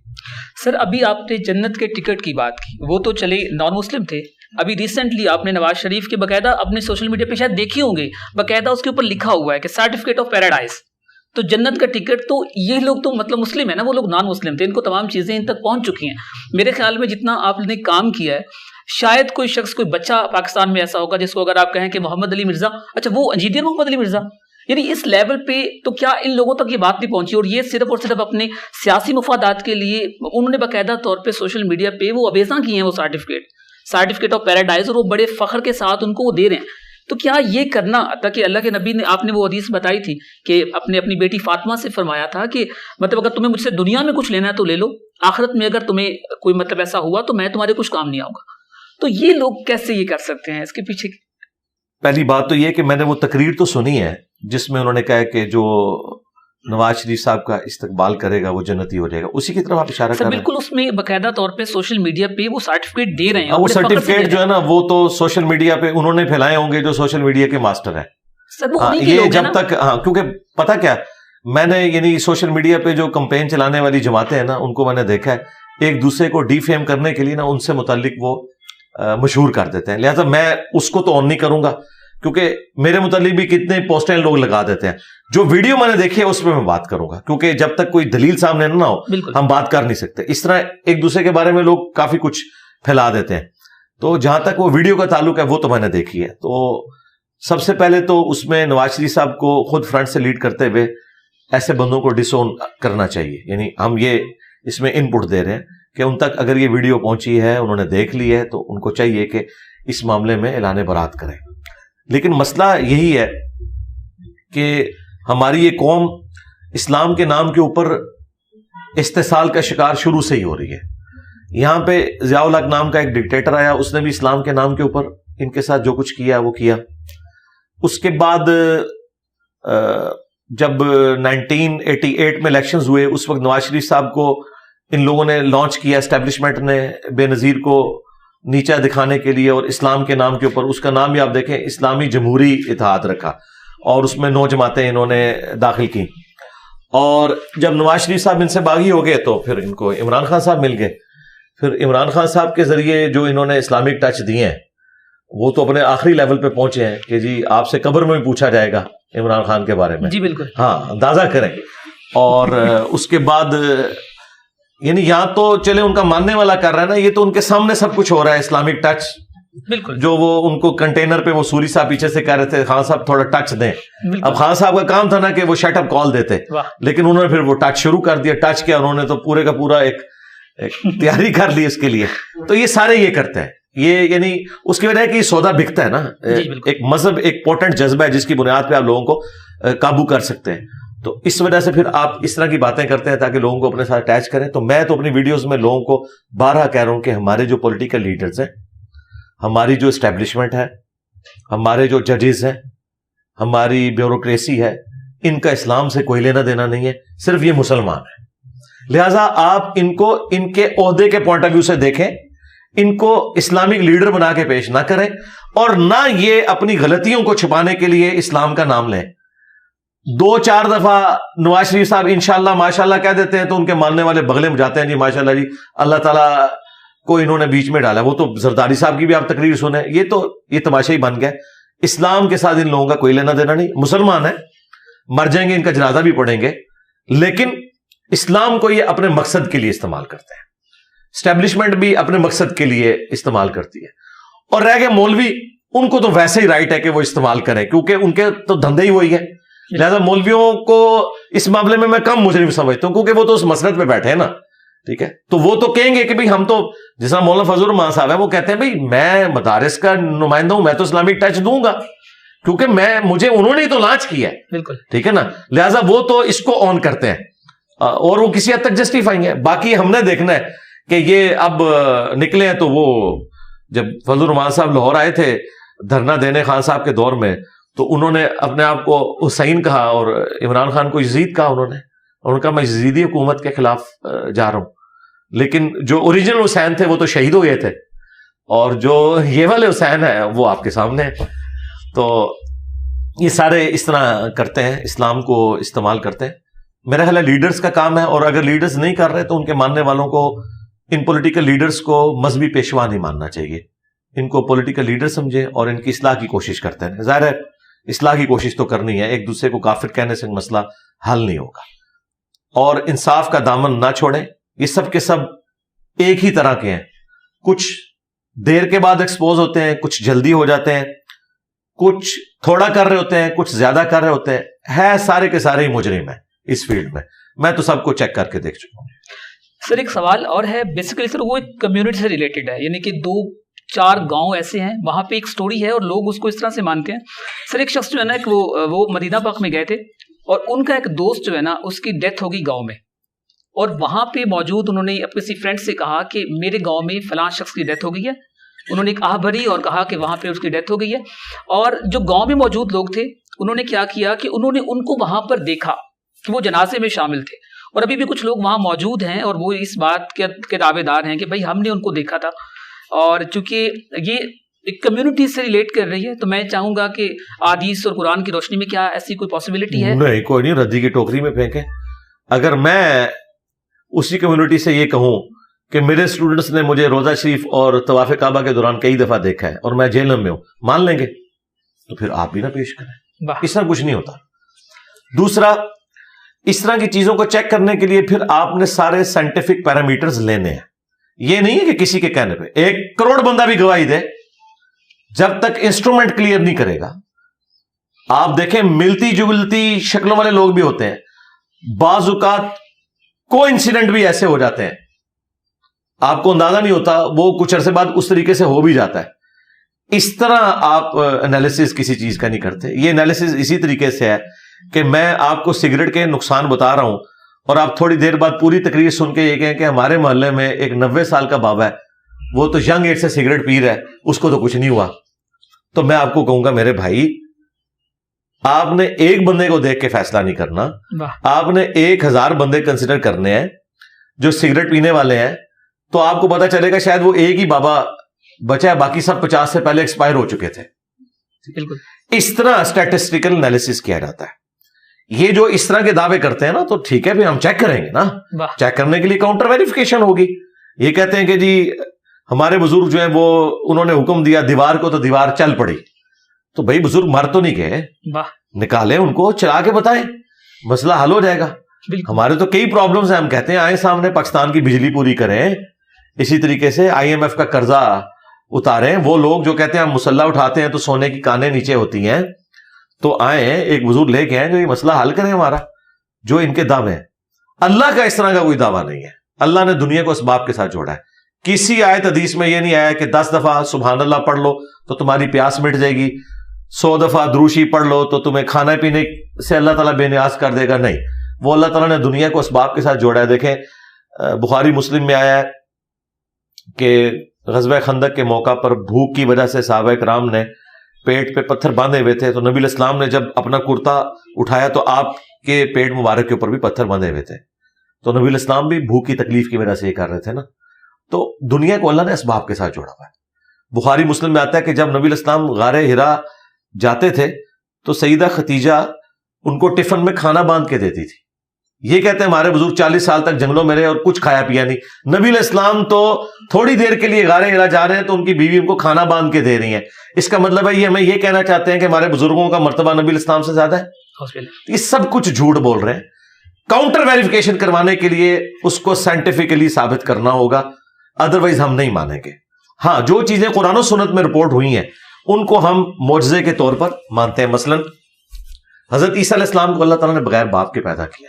Speaker 2: سر ابھی آپ نے جنت کے ٹکٹ کی بات کی, وہ تو چلے نان مسلم تھے. ابھی ریسنٹلی آپ نے نواز شریف کے باقاعدہ اپنے سوشل میڈیا پہ شاید دیکھی ہوں گے, باقاعدہ اس کے اوپر لکھا ہوا ہے کہ سرٹیفکیٹ آف پیراڈائز. تو جنت کا ٹکٹ, تو یہ لوگ تو مطلب مسلم ہے نا, وہ لوگ نان مسلم تھے, ان کو تمام چیزیں ان تک پہنچ چکی ہیں. میرے خیال میں جتنا آپ نے کام کیا ہے, شاید کوئی شخص, کوئی بچہ پاکستان میں ایسا ہوگا جس کو اگر آپ کہیں کہ محمد علی مرزا, اچھا وہ انجینئر محمد علی مرزا, یعنی اس لیول پہ تو کیا ان لوگوں تک یہ بات نہیں پہنچی, اور یہ صرف اور صرف اپنے سیاسی مفادات کے لیے انہوں نے باقاعدہ طور پہ سوشل میڈیا پہ وہ ابیزاں کی ہیں وہ سرٹیفکیٹ آف پیراڈائز, اور وہ بڑے فخر کے ساتھ ان کو وہ دے رہے ہیں. تو کیا یہ کرنا, تاکہ اللہ کے نبی نے, آپ نے وہ حدیث بتائی تھی کہ اپنی بیٹی فاطمہ سے فرمایا تھا کہ مطلب اگر تمہیں مجھ سے دنیا میں کچھ لینا ہے تو لے لو, آخرت میں اگر تمہیں کوئی مطلب ایسا ہوا تو میں تمہارے کچھ کام نہیں آؤں گا. تو یہ لوگ کیسے یہ کر سکتے ہیں, اس کے پیچھے
Speaker 1: پہلی بات تو یہ کہ میں نے وہ تقریر تو سنی ہے جس میں انہوں نے کہا کہ جو نواز شریف صاحب کا استقبال کرے گا وہ جنتی ہو جائے گا, اسی کی طرف آپ اشارہ کر رہے ہیں.
Speaker 2: بالکل, اس میں باقاعدہ طور پہ سوشل میڈیا پہ وہ سرٹیفکیٹ دے رہے ہیں.
Speaker 1: وہ سرٹیفکیٹ جو ہے نا وہ تو سوشل میڈیا پہ انہوں نے پھیلائے ہوں گے جو سوشل میڈیا کے ماسٹر ہیں. یہ جب تک, ہاں, کیونکہ پتا کیا, میں نے یعنی سوشل میڈیا پہ جو کمپین چلانے والی جماعتیں ہیں نا ان کو میں نے دیکھا ہے ایک دوسرے کو ڈی فیم کرنے کے لیے نا ان سے متعلق وہ مشہور کر دیتے ہیں. لہٰذا میں اس کو تو آن نہیں کروں گا, کیونکہ میرے متعلق بھی کتنے پوسٹیں لوگ لگا دیتے ہیں. جو ویڈیو میں نے دیکھی ہے اس پہ میں بات کروں گا, کیونکہ جب تک کوئی دلیل سامنے نہ ہو ہم بات کر نہیں سکتے. اس طرح ایک دوسرے کے بارے میں لوگ کافی کچھ پھیلا دیتے ہیں. تو جہاں تک وہ ویڈیو کا تعلق ہے وہ تو میں نے دیکھی ہے. تو سب سے پہلے تو اس میں نواز شریف صاحب کو خود فرنٹ سے لیڈ کرتے ہوئے ایسے بندوں کو ڈس اون کرنا چاہیے. یعنی ہم یہ اس میں ان پٹ دے رہے ہیں کہ ان تک اگر یہ ویڈیو پہنچی ہے, انہوں نے دیکھ لی ہے, تو ان کو چاہیے کہ اس معاملے میں اعلان برات کریں. لیکن مسئلہ یہی ہے کہ ہماری یہ قوم اسلام کے نام کے اوپر استحصال کا شکار شروع سے ہی ہو رہی ہے. یہاں پہ ضیاء الحق نام کا ایک ڈکٹیٹر آیا, اس نے بھی اسلام کے نام کے اوپر ان کے ساتھ جو کچھ کیا وہ کیا. اس کے بعد جب 1988 میں الیکشنز ہوئے اس وقت نواز شریف صاحب کو ان لوگوں نے لانچ کیا, اسٹیبلشمنٹ نے بے نظیر کو نیچا دکھانے کے لیے, اور اسلام کے نام کے اوپر اس کا نام بھی آپ دیکھیں اسلامی جمہوری اتحاد رکھا, اور اس میں 9 جماعتیں انہوں نے داخل کی. اور جب نواز شریف صاحب ان سے باغی ہو گئے تو پھر ان کو عمران خان صاحب مل گئے. پھر عمران خان صاحب کے ذریعے جو انہوں نے اسلامک ٹچ دیے ہیں وہ تو اپنے آخری لیول پہ پہنچے ہیں کہ جی آپ سے قبر میں بھی پوچھا جائے گا عمران خان کے بارے میں.
Speaker 2: جی بالکل,
Speaker 1: ہاں, اندازہ کریں. اور اس کے بعد یعنی یہاں تو چلے ان کا ماننے والا کر رہا ہے نا, یہ تو ان کے سامنے سب کچھ ہو رہا ہے. اسلامک ٹچ
Speaker 2: بالکل
Speaker 1: جو وہ ان کو کنٹینر پہ وہ سوری صاحب پیچھے سے کہہ رہے تھے خان صاحب تھوڑا ٹچ دیں. اب خان صاحب کا کام تھا نا کہ وہ شٹ اپ کال دیتے, لیکن انہوں نے پھر وہ ٹچ شروع کر دیا. ٹچ کیا انہوں نے تو پورے کا پورا ایک تیاری کر لی اس کے لیے. تو یہ سارے یہ کرتے ہیں, یہ یعنی اس کی وجہ ہے کہ یہ سودا بکتا ہے نا. ایک مذہب ایک پوٹنٹ جذبہ ہے جس کی بنیاد پہ آپ لوگوں کو قابو کر سکتے ہیں. تو اس وجہ سے پھر آپ اس طرح کی باتیں کرتے ہیں تاکہ لوگوں کو اپنے ساتھ اٹیچ کریں. تو میں تو اپنی ویڈیوز میں لوگوں کو بارہا کہہ رہا ہوں کہ ہمارے جو پولیٹیکل لیڈرز ہیں, ہماری جو اسٹیبلشمنٹ ہے, ہمارے جو ججز ہیں, ہماری بیوروکریسی ہے, ان کا اسلام سے کوئی لینا دینا نہیں ہے, صرف یہ مسلمان ہیں. لہٰذا آپ ان کو ان کے عہدے کے پوائنٹ آف ویو سے دیکھیں, ان کو اسلامک لیڈر بنا کے پیش نہ کریں, اور نہ یہ اپنی غلطیوں کو چھپانے کے لیے اسلام کا نام لیں. 2-4 دفعہ نواز شریف صاحب انشاءاللہ ماشاءاللہ کہہ دیتے ہیں تو ان کے ماننے والے بغلے میں جاتے ہیں, جی ماشاءاللہ جی اللہ تعالیٰ کو انہوں نے بیچ میں ڈالا. وہ تو زرداری صاحب کی بھی آپ تقریر سنیں, یہ تماشا ہی بن گیا. اسلام کے ساتھ ان لوگوں کا کوئی لینا دینا نہیں. مسلمان ہیں, مر جائیں گے, ان کا جنازہ بھی پڑھیں گے, لیکن اسلام کو یہ اپنے مقصد کے لیے استعمال کرتے ہیں. اسٹیبلشمنٹ بھی اپنے مقصد کے لیے استعمال کرتی ہے. اور رہ گئے مولوی, ان کو تو ویسے ہی رائٹ ہے کہ وہ استعمال کریں, کیونکہ ان کے تو دھندے ہی وہی ہے. لہٰذا مولویوں کو اس معاملے میں کم مجرم سمجھتا ہوں, کیونکہ وہ تو اس مسلط پہ بیٹھے ہیں نا. ٹھیک ہے, تو وہ تو کہیں گے کہ بھئی ہم تو, جس طرح مولانا فضل الرحمان صاحب ہے, وہ کہتے ہیں بھئی میں مدارس کا نمائندہ ہوں, میں تو اسلامک ٹچ دوں گا, کیونکہ مجھے انہوں نے تو لانچ کیا ہے.
Speaker 2: بالکل
Speaker 1: ٹھیک ہے نا. لہٰذا وہ تو اس کو آن کرتے ہیں, اور وہ کسی حد تک جسٹیفائنگ ہے. باقی ہم نے دیکھنا ہے کہ یہ اب نکلے ہیں. تو وہ جب فضل الرحمان صاحب لاہور آئے تھے دھرنا دینے خان صاحب کے دور میں, تو انہوں نے اپنے آپ کو حسین کہا اور عمران خان کو یزید کہا. انہوں نے کہا میں یزیدی حکومت کے خلاف جا رہا ہوں, لیکن جو اوریجنل حسین تھے وہ تو شہید ہو گئے تھے, اور جو یہ والے حسین ہیں وہ آپ کے سامنے ہیں. تو یہ سارے اس طرح کرتے ہیں, اسلام کو استعمال کرتے ہیں. میرا خیال ہے لیڈرز کا کام ہے, اور اگر لیڈرز نہیں کر رہے تو ان کے ماننے والوں کو ان پولیٹیکل لیڈرز کو مذہبی پیشوا نہیں ماننا چاہیے. ان کو پولیٹیکل لیڈر سمجھے اور ان کی اصلاح کی کوشش کرتے ہیں. ظاہر ہے اصلاح کی کوشش تو کرنی ہے, ایک دوسرے کو کافر کہنے سے مسئلہ حل نہیں ہوگا. اور انصاف کا دامن نہ چھوڑیں. یہ سب کے سب ایک ہی طرح کے ہیں, کچھ دیر کے بعد ایکسپوز ہوتے ہیں, کچھ جلدی ہو جاتے ہیں, کچھ تھوڑا کر رہے ہوتے ہیں, کچھ زیادہ کر رہے ہوتے ہیں. ہے سارے کے سارے ہی مجرم ہیں اس فیلڈ میں. میں تو سب کو چیک کر کے دیکھ چکا ہوں.
Speaker 2: سر ایک سوال اور ہے, بیسیکلی سر وہ ایک کمیونٹی سے ریلیٹڈ ہے, یعنی کہ 2-4 گاؤں ایسے ہیں, وہاں پہ ایک سٹوری ہے اور لوگ اس کو اس طرح سے مانتے ہیں. سر ایک شخص جو ہے نا, وہ مدینہ پاک میں گئے تھے, اور ان کا ایک دوست جو ہے نا اس کی ڈیتھ ہوگی گاؤں میں, اور وہاں پہ موجود انہوں نے اپنے کسی فرینڈ سے کہا کہ میرے گاؤں میں فلاں شخص کی ڈیتھ ہو گئی ہے. انہوں نے ایک آہ بھری اور کہا کہ وہاں پہ اس کی ڈیتھ ہو گئی ہے. اور جو گاؤں میں موجود لوگ تھے انہوں نے کیا کیا کہ انہوں نے ان کو وہاں پر دیکھا کہ وہ جنازے میں شامل تھے, اور ابھی بھی کچھ لوگ وہاں موجود ہیں اور وہ اس بات کے دعوے دار ہیں کہ بھائی ہم نے ان کو دیکھا تھا. اور چونکہ یہ ایک کمیونٹی سے ریلیٹ کر رہی ہے, تو میں چاہوں گا کہ احادیث اور قرآن کی روشنی میں کیا ایسی کوئی پاسبلٹی ہے؟
Speaker 1: نہیں, کوئی نہیں, ردی کی ٹوکری میں پھینکیں. اگر میں اسی کمیونٹی سے یہ کہوں کہ میرے اسٹوڈنٹس نے مجھے روزہ شریف اور طواف کعبہ کے دوران کئی دفعہ دیکھا ہے اور میں جہنم میں ہوں, مان لیں گے, تو پھر آپ بھی نہ پیش کریں. اس طرح کچھ نہیں ہوتا. دوسرا, اس طرح کی چیزوں کو چیک کرنے کے لیے پھر آپ نے سارے سائنٹیفک پیرامیٹرز لینے ہیں. یہ نہیں ہے کہ کسی کے کہنے پہ 1 کروڑ بندہ بھی گواہی دے, جب تک انسٹرومنٹ کلیئر نہیں کرے گا. آپ دیکھیں ملتی جلتی شکلوں والے لوگ بھی ہوتے ہیں, بعض اوقات کو انسیڈنٹ بھی ایسے ہو جاتے ہیں آپ کو اندازہ نہیں ہوتا, وہ کچھ عرصے بعد اس طریقے سے ہو بھی جاتا ہے. اس طرح آپ انالیسس کسی چیز کا نہیں کرتے. یہ انالیسس اسی طریقے سے ہے کہ میں آپ کو سگریٹ کے نقصان بتا رہا ہوں, اور آپ تھوڑی دیر بعد پوری تقریر سن کے یہ کہیں کہ ہمارے محلے میں ایک 90 سال کا بابا ہے, وہ تو ینگ ایج سے سگریٹ پی رہا ہے, اس کو تو کچھ نہیں ہوا. تو میں آپ کو کہوں گا میرے بھائی, آپ نے ایک بندے کو دیکھ کے فیصلہ نہیں کرنا, آپ نے 1000 بندے کنسیڈر کرنے ہیں جو سگریٹ پینے والے ہیں, تو آپ کو پتا چلے گا شاید وہ ایک ہی بابا بچا ہے, باقی سب 50 سے پہلے ایکسپائر ہو چکے تھے. بالکل اس طرح اسٹیٹسٹیکل انالیسس کیا جاتا ہے. یہ جو اس طرح کے دعوے کرتے ہیں نا, تو ٹھیک ہے پھر ہم چیک کریں گے نا, چیک کرنے کے لیے کاؤنٹر ویریفیکیشن ہوگی. یہ کہتے ہیں کہ جی ہمارے بزرگ جو ہیں وہ انہوں نے حکم دیا دیوار کو, تو دیوار چل پڑی. تو بھائی بزرگ مر تو نہیں گئے, نکالیں ان کو, چلا کے بتائیں, مسئلہ حل ہو جائے گا. ہمارے تو کئی پرابلمز ہیں, ہم کہتے ہیں آئیں سامنے پاکستان کی بجلی پوری کریں, اسی طریقے سے IMF کا قرضہ اتاریں. وہ لوگ جو کہتے ہیں ہم مصلح اٹھاتے ہیں تو سونے کی کانیں نیچے ہوتی ہیں, تو آئیں ایک بزرگ لے کے آئیں جو یہ مسئلہ حل کریں ہمارا, جو ان کے دعوے ہیں. اللہ کا اس طرح کا کوئی دعویٰ نہیں ہے. اللہ نے دنیا کو اسباب کے ساتھ جوڑا ہے. کسی آیت حدیث میں یہ نہیں آیا کہ 10 دفعہ سبحان اللہ پڑھ لو تو تمہاری پیاس مٹ جائے گی, 100 دفعہ دروشی پڑھ لو تو تمہیں کھانا پینے سے اللہ تعالیٰ بے نیاز کر دے گا. نہیں, وہ اللہ تعالیٰ نے دنیا کو اسباب کے ساتھ جوڑا ہے. دیکھیں بخاری مسلم میں آیا ہے کہ غزوہ خندق کے موقع پر بھوک کی وجہ سے صحابہ کرام نے پیٹ پہ پتھر باندھے ہوئے تھے, تو نبی علیہ السلام نے جب اپنا کرتا اٹھایا تو آپ کے پیٹ مبارک کے اوپر بھی پتھر باندھے ہوئے تھے. تو نبی علیہ السلام بھی بھوک کی تکلیف کی وجہ سے یہ کر رہے تھے نا. تو دنیا کو اللہ نے اسباب کے ساتھ جوڑا ہوا ہے. بخاری مسلم میں آتا ہے کہ جب نبی علیہ السلام غار ہرا جاتے تھے تو سیدہ ختیجہ ان کو ٹفن میں کھانا باندھ کے دیتی تھی. یہ کہتے ہیں ہمارے بزرگ 40 سال تک جنگلوں میں رہے اور کچھ کھایا پیا نہیں. نبی علیہ السلام تو تھوڑی دیر کے لیے غار ہرا جا رہے ہیں تو ان کی بیوی ان کو کھانا باندھ کے دے رہی ہیں. اس کا مطلب ہے یہ ہمیں یہ کہنا چاہتے ہیں کہ ہمارے بزرگوں کا مرتبہ نبی علیہ السلام سے زیادہ ہے. یہ سب کچھ جھوٹ بول رہے ہیں. کاؤنٹر ویریفیکیشن کروانے کے لیے اس کو سائنٹیفکلی ثابت کرنا ہوگا, ادروائز ہم نہیں مانیں گے. ہاں, جو چیزیں قرآن و سنت میں رپورٹ ہوئی ہیں ان کو ہم معجزے کے طور پر مانتے ہیں. مثلا حضرت عیسیٰ علیہ السلام کو اللہ تعالیٰ نے بغیر باپ کے پیدا کیا.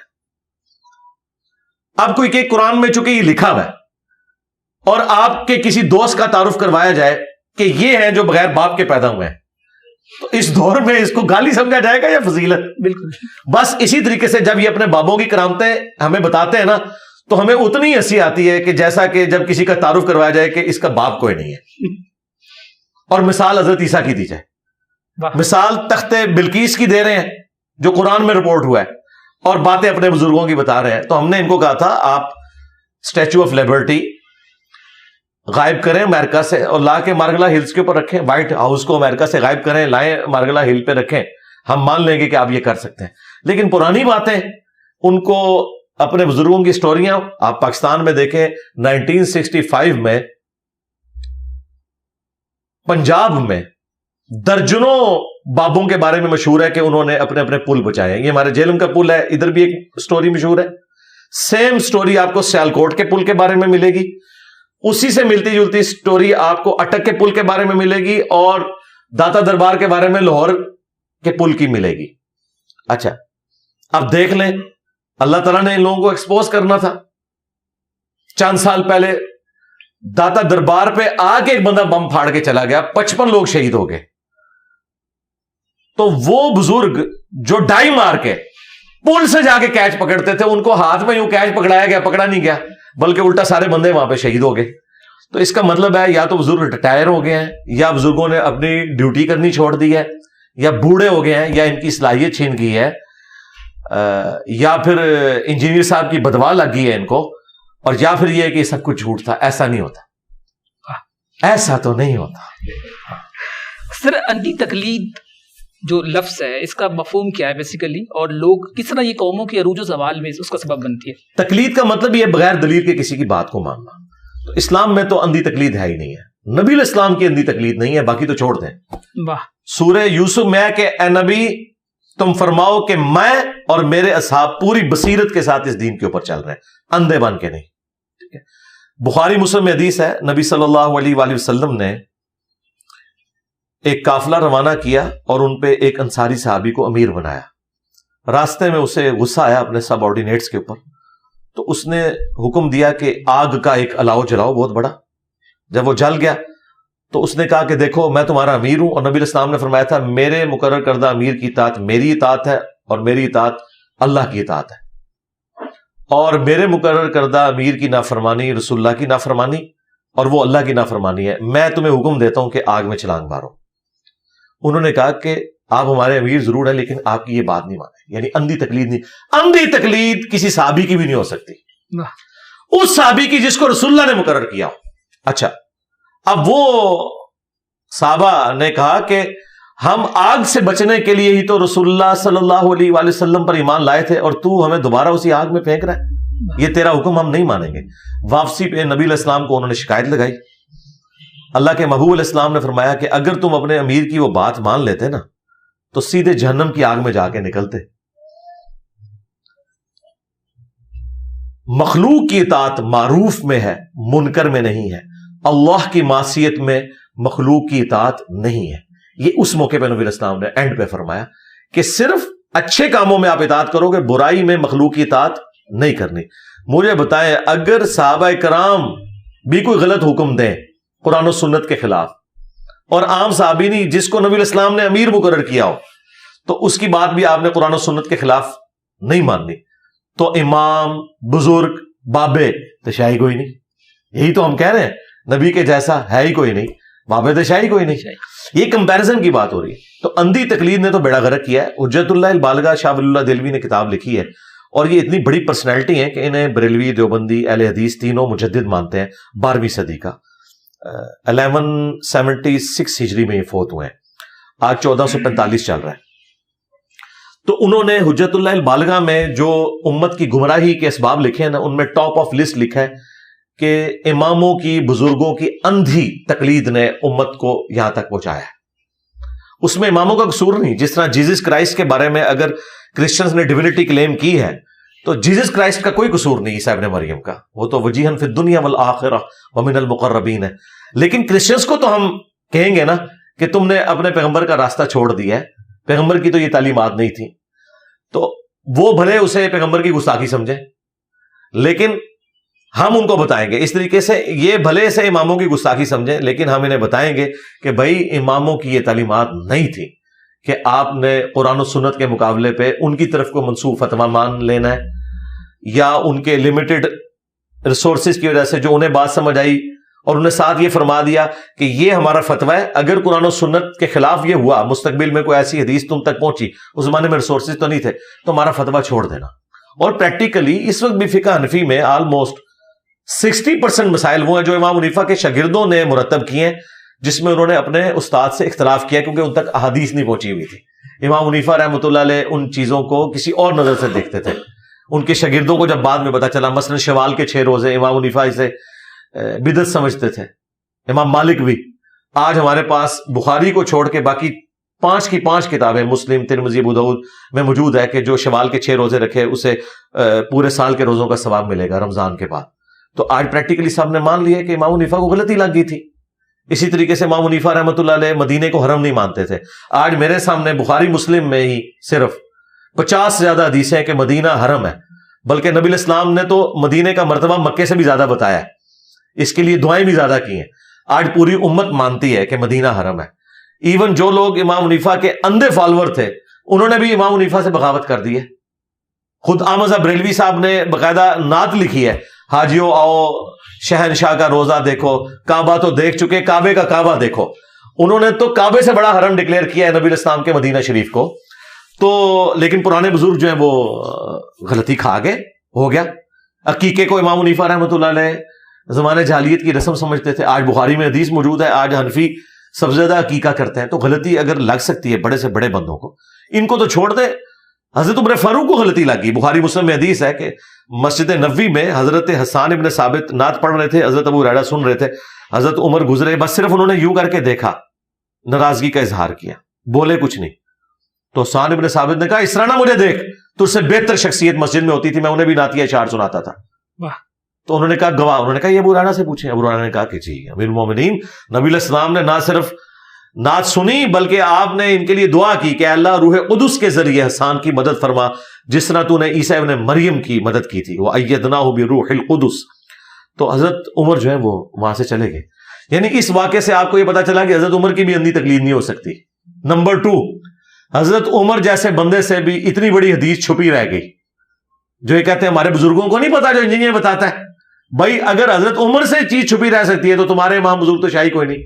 Speaker 1: اب کوئی کہ قرآن میں چونکہ یہ لکھا ہوا ہے اور آپ کے کسی دوست کا تعارف کروایا جائے کہ یہ ہیں جو بغیر باپ کے پیدا ہوئے ہیں, تو اس دور میں اس کو گالی سمجھا جائے گا یا فضیلت؟
Speaker 2: بالکل.
Speaker 1: بس اسی طریقے سے جب یہ اپنے بابوں کی کرامتیں ہمیں بتاتے ہیں نا تو ہمیں اتنی ہنسی آتی ہے کہ جیسا کہ جب کسی کا تعارف کروایا جائے کہ اس کا باپ کوئی نہیں ہے. اور مثال حضرت عیسیٰ کی دی جائے, مثال تخت بلقیس کی دے رہے ہیں جو قرآن میں رپورٹ ہوا ہے, اور باتیں اپنے بزرگوں کی بتا رہے ہیں. تو ہم نے ان کو کہا تھا آپ اسٹیچو آف لبرٹی غائب کریں امریکہ سے اور لا کے مارگلا ہلز کے اوپر رکھیں, وائٹ ہاؤس کو امریکہ سے غائب کریں, لائیں مارگلا ہل پہ رکھیں, ہم مان لیں گے کہ آپ یہ کر سکتے ہیں. لیکن پرانی باتیں ان کو, اپنے بزرگوں کی سٹوریاں آپ پاکستان میں دیکھیں 1965 میں پنجاب میں درجنوں بابوں کے بارے میں مشہور ہے کہ انہوں نے اپنے اپنے پل بچائے. یہ ہمارے جیلم کا پل ہے, ادھر بھی ایک سٹوری مشہور ہے. سیم سٹوری آپ کو سیالکوٹ کے پل کے بارے میں ملے گی, اسی سے ملتی جلتی سٹوری آپ کو اٹک کے پل کے بارے میں ملے گی, اور داتا دربار کے بارے میں لاہور کے پل کی ملے گی. اچھا, اب دیکھ لیں, اللہ تعالیٰ نے ان لوگوں کو ایکسپوز کرنا تھا. چند سال پہلے داتا دربار پہ آ کے ایک بندہ بم پھاڑ کے چلا گیا, 55 لوگ شہید ہو گئے. تو وہ بزرگ جو ڈائی مار کے پل سے جا کے کیچ پکڑتے تھے, ان کو ہاتھ میں یوں کیچ پکڑایا گیا, پکڑا نہیں گیا, بلکہ الٹا سارے بندے وہاں پہ شہید ہو گئے. تو اس کا مطلب ہے یا تو بزرگ ریٹائر ہو گئے ہیں, یا بزرگوں نے اپنی ڈیوٹی کرنی چھوڑ دی ہے, یا بوڑھے ہو گئے ہیں, یا ان کی صلاحیت چھین گئی ہے, یا پھر انجینئر صاحب کی بدوا لگ گئی ہے ان کو, اور یا پھر یہ کہ سب کچھ جھوٹ تھا. ایسا نہیں ہوتا, ایسا تو نہیں ہوتا.
Speaker 2: سر, انٹی تقلید جو لفظ ہے اس کا مفہوم کیا ہے بیسیکلی, اور لوگ کس طرح یہ قوموں کی عروج و زوال میں اس کا سبب بنتی ہے؟
Speaker 1: تقلید کا مطلب یہ بغیر دلیل کے کسی کی بات کو ماننا. تو اسلام میں تو اندھی تقلید ہے ہی نہیں ہے. نبی علیہ السلام کی اندھی تقلید نہیں ہے, باقی تو چھوڑ دیں.
Speaker 2: واہ.
Speaker 1: سورہ یوسف میں کہ اے نبی تم فرماؤ کہ میں اور میرے اصحاب پوری بصیرت کے ساتھ اس دین کے اوپر چل رہے ہیں, اندھے بن کے نہیں. ٹھیک ہے, بخاری مسلم میں حدیث ہے, نبی صلی اللہ علیہ وآلہ وسلم نے ایک قافلہ روانہ کیا اور ان پہ ایک انصاری صحابی کو امیر بنایا. راستے میں اسے غصہ آیا اپنے سب آرڈینیٹس کے اوپر, تو اس نے حکم دیا کہ آگ کا ایک الاؤ جلاؤ بہت بڑا. جب وہ جل گیا تو اس نے کہا کہ دیکھو میں تمہارا امیر ہوں, اور نبی علیہ السلام نے فرمایا تھا میرے مقرر کردہ امیر کی اطاعت میری اطاعت ہے, اور میری اطاعت اللہ کی اطاعت ہے, اور میرے مقرر کردہ امیر کی نافرمانی رسول اللہ کی نافرمانی, اور وہ اللہ کی نافرمانی ہے. میں تمہیں حکم دیتا ہوں کہ آگ میں چھلانگ مارو. انہوں نے کہا کہ آپ ہمارے امیر ضرور ہیں لیکن آپ کی یہ بات نہیں مانے. یعنی اندھی تقلید نہیں, اندھی تقلید کسی صحابی کی بھی نہیں ہو سکتی, اس صحابی کی جس کو رسول اللہ نے مقرر کیا ہو. اچھا, اب وہ صحابہ نے کہا کہ ہم آگ سے بچنے کے لیے ہی تو رسول اللہ صلی اللہ علیہ وآلہ وسلم پر ایمان لائے تھے, اور تو ہمیں دوبارہ اسی آگ میں پھینک رہا ہے, یہ تیرا حکم ہم نہیں مانیں گے. واپسی پہ نبی علیہ السلام کو انہوں نے شکایت لگائی. اللہ کے محبوب علیہ السلام نے فرمایا کہ اگر تم اپنے امیر کی وہ بات مان لیتے نا تو سیدھے جہنم کی آگ میں جا کے نکلتے. مخلوق کی اطاعت معروف میں ہے, منکر میں نہیں ہے. اللہ کی معصیت میں مخلوق کی اطاعت نہیں ہے. یہ اس موقع پہ نبی علیہ السلام نے اینڈ پہ فرمایا کہ صرف اچھے کاموں میں آپ اطاعت کرو گے, برائی میں مخلوق کی اطاعت نہیں کرنی. مجھے بتائیں اگر صحابہ کرام بھی کوئی غلط حکم دیں قرآن و سنت کے خلاف, اور عام صحابی نہیں جس کو نبی علیہ السلام نے امیر مقرر کیا ہو, تو اس کی بات بھی آپ نے قرآن و سنت کے خلاف نہیں ماننی, تو امام, بزرگ, بابے تشائی کوئی نہیں. یہی تو ہم کہہ رہے ہیں, نبی کے جیسا ہے ہی کوئی نہیں, بابے تشائی کوئی نہیں. یہ کمپیرزن کی بات ہو رہی ہے. تو اندھی تقلید نے تو بیڑا غرق کیا ہے. حجت اللہ البالغہ شاہ ولی اللہ دہلوی نے کتاب لکھی ہے, اور یہ اتنی بڑی پرسنالٹی ہیں کہ انہیں بریلوی, دیوبندی, اہل حدیث تینوں مجدد مانتے ہیں. 12ویں صدی کا 1176 ہجری میں یہ فوت ہوئے ہیں, آج 1445 چل رہا ہے. تو انہوں نے حجت اللہ البالغہ میں جو امت کی گمراہی کے اسباب لکھے ہیں نا, ان میں ٹاپ آف لسٹ لکھا ہے کہ اماموں کی, بزرگوں کی اندھی تقلید نے امت کو یہاں تک پہنچایا ہے. اس میں اماموں کا قصور نہیں. جس طرح جیزس کرائسٹ کے بارے میں اگر کرسچنز نے ڈیوینٹی کلیم کی ہے, تو جیزس کرائسٹ کا کوئی قصور نہیں عیسیٰ ابن مریم کا, وہ تو وجیہن فی الدنیا والآخرہ ومن المقربین ہے. لیکن کرسچنز کو تو ہم کہیں گے نا کہ تم نے اپنے پیغمبر کا راستہ چھوڑ دیا ہے, پیغمبر کی تو یہ تعلیمات نہیں تھی. تو وہ بھلے اسے پیغمبر کی گستاخی سمجھیں, لیکن ہم ان کو بتائیں گے اس طریقے سے, یہ بھلے سے اماموں کی گستاخی سمجھیں, لیکن ہم انہیں بتائیں گے کہ بھائی اماموں کی یہ تعلیمات نہیں تھی کہ آپ نے قرآن و سنت کے مقابلے پہ ان کی طرف کو منسوب فتویٰ مان لینا ہے, یا ان کے لمیٹڈ ریسورسز کی وجہ سے جو انہیں بات سمجھ آئی اور انہیں ساتھ یہ فرما دیا کہ یہ ہمارا فتویٰ ہے, اگر قرآن و سنت کے خلاف یہ ہوا, مستقبل میں کوئی ایسی حدیث تم تک پہنچی, اس زمانے میں ریسورسز تو نہیں تھے, تو ہمارا فتویٰ چھوڑ دینا. اور پریکٹیکلی اس وقت بھی فقہ حنفی میں آلموسٹ 60% مسائل وہ ہیں جو امام حنیفہ کے شاگردوں نے مرتب کیے ہیں, جس میں انہوں نے اپنے استاد سے اختلاف کیا کیونکہ ان تک احادیث نہیں پہنچی ہوئی تھی. امام حنیفہ رحمۃ اللہ علیہ ان چیزوں کو کسی اور نظر سے دیکھتے تھے. ان کے شاگردوں کو جب بعد میں پتا چلا, مثلا شوال کے 6 روزے امام حنیفہ اسے بدعت سمجھتے تھے, امام مالک بھی. آج ہمارے پاس بخاری کو چھوڑ کے باقی 5 کی 5 کتابیں مسلم, ترمذی, ابو داؤد میں موجود ہے کہ جو شوال کے 6 روزے رکھے اسے پورے سال کے روزوں کا ثواب ملے گا رمضان کے بعد. تو آج پریکٹیکلی سب نے مان لیا کہ امام حنیفہ کو غلطی لگ گئی تھی. اسی طریقے سے امام حنیفہ رحمۃ اللہ علیہ مدینے کو حرم نہیں مانتے تھے. آج میرے سامنے بخاری مسلم میں ہی صرف 50 سے زیادہ حدیثیں ہیں کہ مدینہ حرم ہے, بلکہ نبی علیہ السلام نے تو مدینے کا مرتبہ مکے سے بھی زیادہ بتایا ہے, اس کے لیے دعائیں بھی زیادہ کی ہیں. آج پوری امت مانتی ہے کہ مدینہ حرم ہے. ایون جو لوگ امام حنیفہ کے اندھے فالوور تھے, انہوں نے بھی امام حنیفہ سے بغاوت کر دی ہے. خود احمد بریلوی صاحب نے باقاعدہ نعت لکھی ہے, حاجیوں آؤ شہنشاہ کا روزہ دیکھو, کعبہ تو دیکھ چکے, کعبے کا کعبہ دیکھو. انہوں نے تو کعبے سے بڑا حرم ڈکلیئر کیا ہے نبی علیہ السلام کے مدینہ شریف کو. تو لیکن پرانے بزرگ جو ہیں وہ غلطی کھا گئے, ہو گیا. عقیقے کو امام حنیفہ رحمۃ اللہ علیہ زمانے جاہلیت کی رسم سمجھتے تھے. آج بخاری میں حدیث موجود ہے, آج حنفی سب سے زیادہ عقیقہ کرتے ہیں. تو غلطی اگر لگ سکتی ہے بڑے سے بڑے بندوں کو, ان کو تو چھوڑ دے. حضرت عمر فاروق کو غلطی لگی. بخاری مسلم میں حدیث ہے کہ مسجد نبوی میں حضرت حسان ابن ثابت نعت پڑھ رہے تھے, حضرت ابو ہریرہ سن رہے تھے, حضرت عمر گزرے, بس صرف انہوں نے یوں کر کے دیکھا, ناراضگی کا اظہار کیا, بولے کچھ نہیں. تو حسان ابن ثابت نے کہا اس طرح نہ مجھے دیکھ, تجھ سے بہتر شخصیت مسجد میں ہوتی تھی, میں انہیں بھی نعتیہ اشعار سناتا تھا. تو انہوں نے کہا گواہ, انہوں نے کہا یہ ابو ہریرہ سے پوچھیں. ابو ہریرہ نے کہا کہ جی امیر المومنین, نبی علیہ السلام نے نہ صرف نعت سنی بلکہ آپ نے ان کے لیے دعا کی کہ اللہ روح قدس کے ذریعے حسان کی مدد فرما, جس طرح تو نے عیسیٰ ابن مریم کی مدد کی تھی. وَأَيَّدْنَاهُ بِرُوحِ الْقُدُسِ. تو حضرت عمر جو ہیں وہ وہاں سے چلے گئے. یعنی اس واقعے سے آپ کو یہ پتا چلا کہ حضرت عمر کی بھی اندھی تقلید نہیں ہو سکتی. نمبر 2, حضرت عمر جیسے بندے سے بھی اتنی بڑی حدیث چھپی رہ گئی, جو یہ کہتے ہیں ہمارے بزرگوں کو نہیں پتا, جو انجینئر بتاتا ہے. بھائی اگر حضرت عمر سے چیز چھپی رہ سکتی ہے تو تمہارے امام بزرگ تو شاہی کوئی نہیں.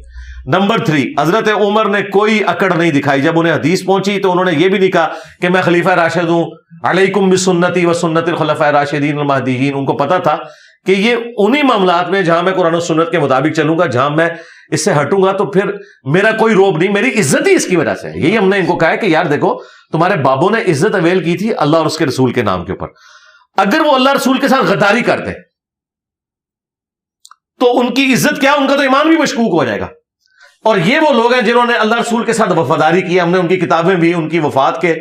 Speaker 1: نمبر 3, حضرت عمر نے کوئی اکڑ نہیں دکھائی. جب انہیں حدیث پہنچی تو انہوں نے یہ بھی نہیں کہا کہ میں خلیفہ راشد ہوں, علیکم بسنتی و سنت الخلفاء راشدین المہدیین. ان کو پتا تھا کہ یہ انہی معاملات میں جہاں میں قرآن و سنت کے مطابق چلوں گا, جہاں میں اس سے ہٹوں گا تو پھر میرا کوئی روب نہیں, میری عزت ہی اس کی وجہ سے. یہی ہم نے ان کو کہا ہے کہ یار دیکھو تمہارے بابوں نے عزت اویل کی تھی اللہ اور اس کے رسول کے نام کے اوپر, اگر وہ اللہ رسول کے ساتھ غداری کرتے تو ان کی عزت کیا, ان کا تو ایمان بھی مشکوک ہو جائے گا. اور یہ وہ لوگ ہیں جنہوں نے اللہ رسول کے ساتھ وفاداری کی. ہم نے ان کی کتابیں بھی ان کی وفات کے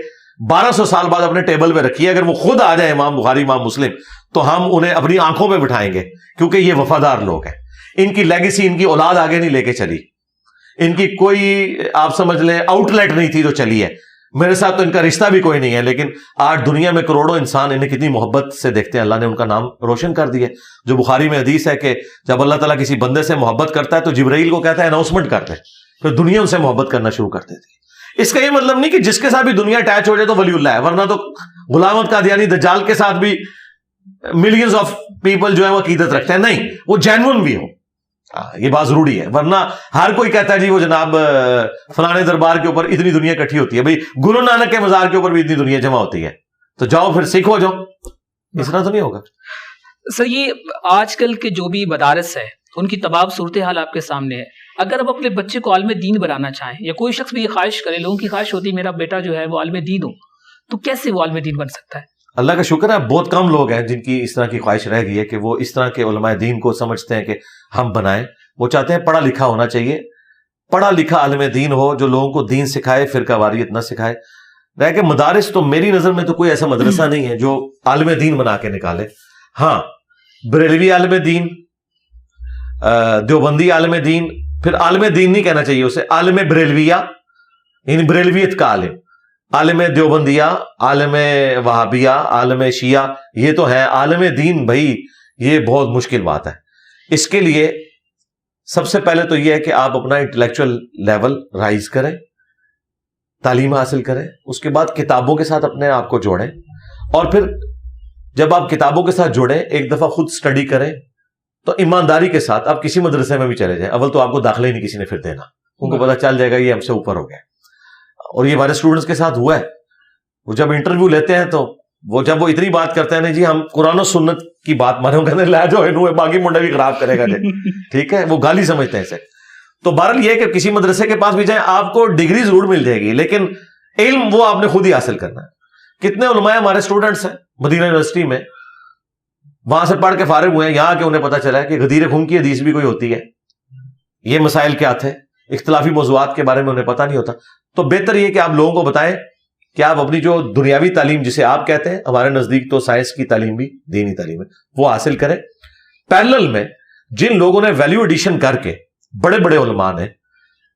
Speaker 1: 1200 سال بعد اپنے ٹیبل پہ رکھی ہے. اگر وہ خود آ جائے امام بخاری امام مسلم تو ہم انہیں اپنی آنکھوں پہ بٹھائیں گے, کیونکہ یہ وفادار لوگ ہیں. ان کی لیگیسی, ان کی اولاد آگے نہیں لے کے چلی. ان کی کوئی آپ سمجھ لیں آؤٹ لیٹ نہیں تھی جو چلی ہے. میرے ساتھ تو ان کا رشتہ بھی کوئی نہیں ہے, لیکن آج دنیا میں کروڑوں انسان انہیں کتنی محبت سے دیکھتے ہیں. اللہ نے ان کا نام روشن کر دیا. جو بخاری میں حدیث ہے کہ جب اللہ تعالیٰ کسی بندے سے محبت کرتا ہے تو جبرائیل کو کہتا ہے اناؤنسمنٹ کرتے ہیں, پھر دنیا ان سے محبت کرنا شروع کر دیتی ہے. اس کا یہ مطلب نہیں کہ جس کے ساتھ بھی دنیا اٹیچ ہو جائے تو ولی اللہ ہے, ورنہ تو غلام احمد قادیانی دجال کے ساتھ بھی ملینز آف پیپل جو ہے وہ عقیدت رکھتے ہیں. نہیں, وہ جینون بھی ہو, یہ بات ضروری ہے. ورنہ ہر کوئی کہتا ہے جی وہ جناب فلانے دربار کے اوپر اتنی دنیا اکٹھی ہوتی ہے. بھائی گرو نانک کے مزار کے اوپر بھی اتنی دنیا جمع ہوتی ہے, تو جاؤ پھر سکھ ہو جاؤ. اس طرح تو نہیں ہوگا.
Speaker 2: سر یہ آج کل کے جو بھی مدارس ہے ان کی تباہ صورتحال آپ کے سامنے ہے. اگر آپ اپنے بچے کو عالم دین بنانا چاہیں, یا کوئی شخص بھی یہ خواہش کرے, لوگوں کی خواہش ہوتی ہے میرا بیٹا جو ہے وہ عالم دین ہو, تو کیسے وہ عالم دین بن سکتا ہے؟
Speaker 1: اللہ کا شکر ہے بہت کم لوگ ہیں جن کی اس طرح کی خواہش رہ گئی ہے کہ وہ اس طرح کے علماء دین کو سمجھتے ہیں کہ ہم بنائیں. وہ چاہتے ہیں پڑھا لکھا ہونا چاہیے, پڑھا لکھا عالم دین ہو جو لوگوں کو دین سکھائے, فرقہ واریت نہ سکھائے. رہ کے مدارس تو میری نظر میں تو کوئی ایسا مدرسہ نہیں ہے جو عالم دین بنا کے نکالے. ہاں, بریلوی عالم دین, دیوبندی عالم دین, پھر عالم دین نہیں کہنا چاہیے اسے, عالم بریلویہ یعنی بریلویت کا عالم, عالم دیوبندیہ, عالم وہابیہ, عالم شیعہ, یہ تو ہے عالم دین. بھائی یہ بہت مشکل بات ہے. اس کے لیے سب سے پہلے تو یہ ہے کہ آپ اپنا انٹلیکچوئل لیول رائز کریں, تعلیم حاصل کریں, اس کے بعد کتابوں کے ساتھ اپنے آپ کو جوڑیں, اور پھر جب آپ کتابوں کے ساتھ جوڑیں ایک دفعہ خود سٹڈی کریں تو ایمانداری کے ساتھ آپ کسی مدرسے میں بھی چلے جائیں. اول تو آپ کو داخلہ ہی نہیں کسی نے پھر دینا, ان کو پتا چل جائے گا یہ ہم سے اوپر ہو گیا. اور یہ ہمارے اسٹوڈنٹس کے ساتھ ہوا ہے. وہ جب انٹرویو لیتے ہیں تو وہ جب وہ اتنی بات کرتے ہیں نا جی ہم قرآن و سنت کی بات مانو, کہتے ہیں لا جو ہے باقی منڈا بھی خراب کرے گا جی. ٹھیک ہے, وہ گالی سمجھتے ہیں اسے. تو بہرحال یہ کہ کسی مدرسے کے پاس بھی جائیں آپ کو ڈگری ضرور مل جائے گی, لیکن علم وہ آپ نے خود ہی حاصل کرنا ہے. کتنے علماء ہمارے اسٹوڈنٹس ہیں مدینہ یونیورسٹی میں, وہاں سے پڑھ کے فارغ ہوئے ہیں, یہاں کے انہیں پتا چلا ہے کہ غدیر خون کی حدیث بھی کوئی ہوتی ہے. یہ مسائل کیا تھے, اختلافی موضوعات کے بارے میں انہیں پتا نہیں ہوتا. تو بہتر یہ کہ آپ لوگوں کو بتائیں کہ آپ اپنی جو دنیاوی تعلیم جسے آپ کہتے ہیں, ہمارے نزدیک تو سائنس کی تعلیم بھی دینی تعلیم ہے, وہ حاصل کریں. پیرلل میں جن لوگوں نے ویلیو ایڈیشن کر کے بڑے بڑے علماء نے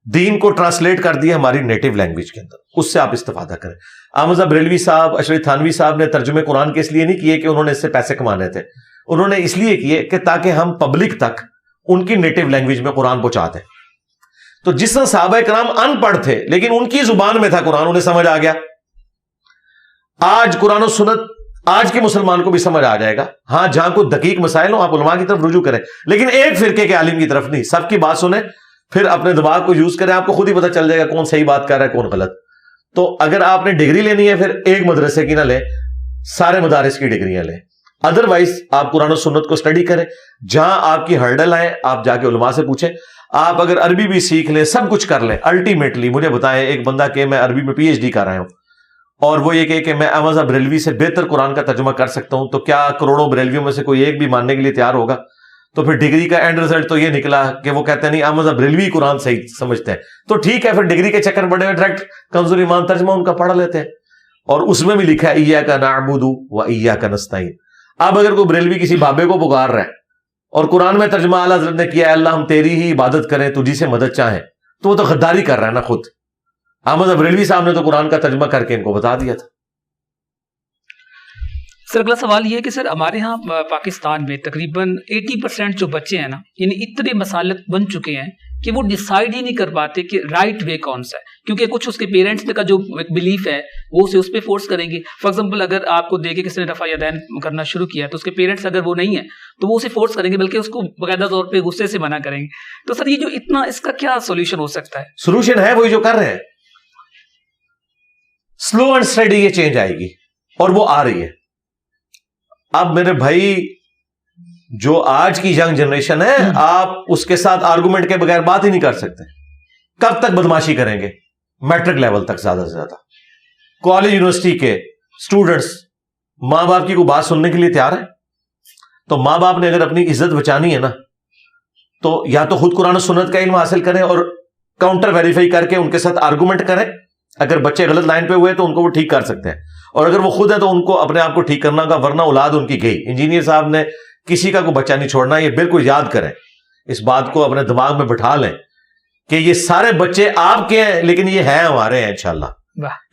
Speaker 1: دین کو ٹرانسلیٹ کر دیا ہماری نیٹو لینگویج کے اندر, اس سے آپ استفادہ کریں. احمد بریلوی صاحب, اشرف تھانوی صاحب نے ترجمے قرآن کے اس لیے نہیں کیے کہ انہوں نے اس سے پیسے کمانے تھے, انہوں نے اس لیے کیے کہ تاکہ ہم پبلک تک ان کی نیٹو لینگویج میں قرآن پہنچا دیں. تو جس طرح صحابہ کرام ان پڑھ تھے لیکن ان کی زبان میں تھا قرآن, انہیں سمجھ آ گیا. آج قرآن و سنت آج کے مسلمان کو بھی سمجھ آ جائے گا. ہاں جہاں کوئی دقیق مسائل ہوں آپ علماء کی طرف رجوع کریں, لیکن ایک فرقے کے عالم کی طرف نہیں. سب کی بات سنیں, پھر اپنے دماغ کو یوز کریں, آپ کو خود ہی پتہ چل جائے گا کون صحیح بات کر رہا ہے کون غلط. تو اگر آپ نے ڈگری لینی ہے پھر ایک مدرسے کی نہ لیں, سارے مدارس کی ڈگریاں لیں. ادروائز آپ قرآن و سنت کو سٹڈی کریں, جہاں آپ کی ہرڈل آئے آپ جا کے علماء سے پوچھیں. آپ اگر عربی بھی سیکھ لیں, سب کچھ کر لیں, الٹیمیٹلی مجھے بتائیں ایک بندہ کہ میں عربی میں پی ایچ ڈی کر رہا ہوں اور وہ یہ کہ میں احمد بریلوی سے بہتر قرآن کا ترجمہ کر سکتا ہوں, تو کیا کروڑوں بریلویوں میں سے کوئی ایک بھی ماننے کے لیے تیار ہوگا؟ تو پھر ڈگری کا اینڈ رزلٹ تو یہ نکلا کہ وہ کہتے ہیں نہیں احمد بریلوی قرآن صحیح سمجھتے ہیں. تو ٹھیک ہے, پھر ڈگری کے چکر بڑے ہوئے ڈائریکٹ کنزور ایمان ترجمہ ان کا پڑھ لیتے ہیں, اور اس میں بھی لکھا ہے ایاک نعبد و ایاک نستعین. اب اگر کوئی بریلوی کسی بابے کو پکار رہا ہے اور قرآن میں ترجمہ اعلیٰ حضرت نے کیا ہے اللہ ہم تیری ہی عبادت کریں تجھی سے مدد چاہیں, تو وہ تو غداری کر رہا ہے نا خود. احمد بریلوی صاحب نے تو قرآن کا ترجمہ کر کے ان کو بتا دیا تھا.
Speaker 2: سر اگلا سوال یہ ہے کہ سر ہمارے ہاں پاکستان میں تقریباً 80% جو بچے ہیں نا, یعنی اتنے مسالک بن چکے ہیں کہ وہ ڈیسائیڈ ہی نہیں کر پاتے کہ رائٹ وے کون سا ہے, کیونکہ کچھ اس کے پیرنٹس کا جو بلیف ہے وہ اسے اس پہ فورس کریں گے. فار ایگزامپل اگر آپ کو دیکھ کے کسی نے رفع یدین کرنا شروع کیا تو اس کے پیرنٹس اگر وہ نہیں ہیں تو وہ اسے فورس کریں گے, بلکہ اس کو باقاعدہ طور پہ غصے سے منع کریں گے. تو سر یہ جو اتنا, اس کا کیا سولوشن ہو سکتا ہے؟
Speaker 1: سولوشن ہے وہی جو کر رہے ہیں, سلو اینڈ اسٹڈی یہ چینج آئے گی, اور وہ آ رہی ہے. اب میرے بھائی جو آج کی ینگ جنریشن ہے, آپ اس کے ساتھ آرگومنٹ کے بغیر بات ہی نہیں کر سکتے. کب تک بدماشی کریں گے؟ میٹرک لیول تک زیادہ سے زیادہ. کالج یونیورسٹی کے اسٹوڈنٹس ماں باپ کی کوئی بات سننے کے لیے تیار ہے؟ تو ماں باپ نے اگر اپنی عزت بچانی ہے نا, تو یا تو خود قرآن و سنت کا علم حاصل کریں اور کاؤنٹر ویریفائی کر کے ان کے ساتھ آرگومنٹ کریں. اگر بچے غلط لائن پہ ہوئے تو ان کو وہ ٹھیک کر سکتے ہیں, اور اگر وہ خود ہے تو ان کو اپنے آپ کو ٹھیک کرنا ہوگا, ورنہ اولاد ان کی گئی. انجینئر صاحب نے کسی کا کوئی بچہ نہیں چھوڑنا, یہ بالکل یاد کریں, اس بات کو اپنے دماغ میں بٹھا لیں کہ یہ سارے بچے آپ کے ہیں لیکن یہ ہیں ہمارے ہیں انشاءاللہ,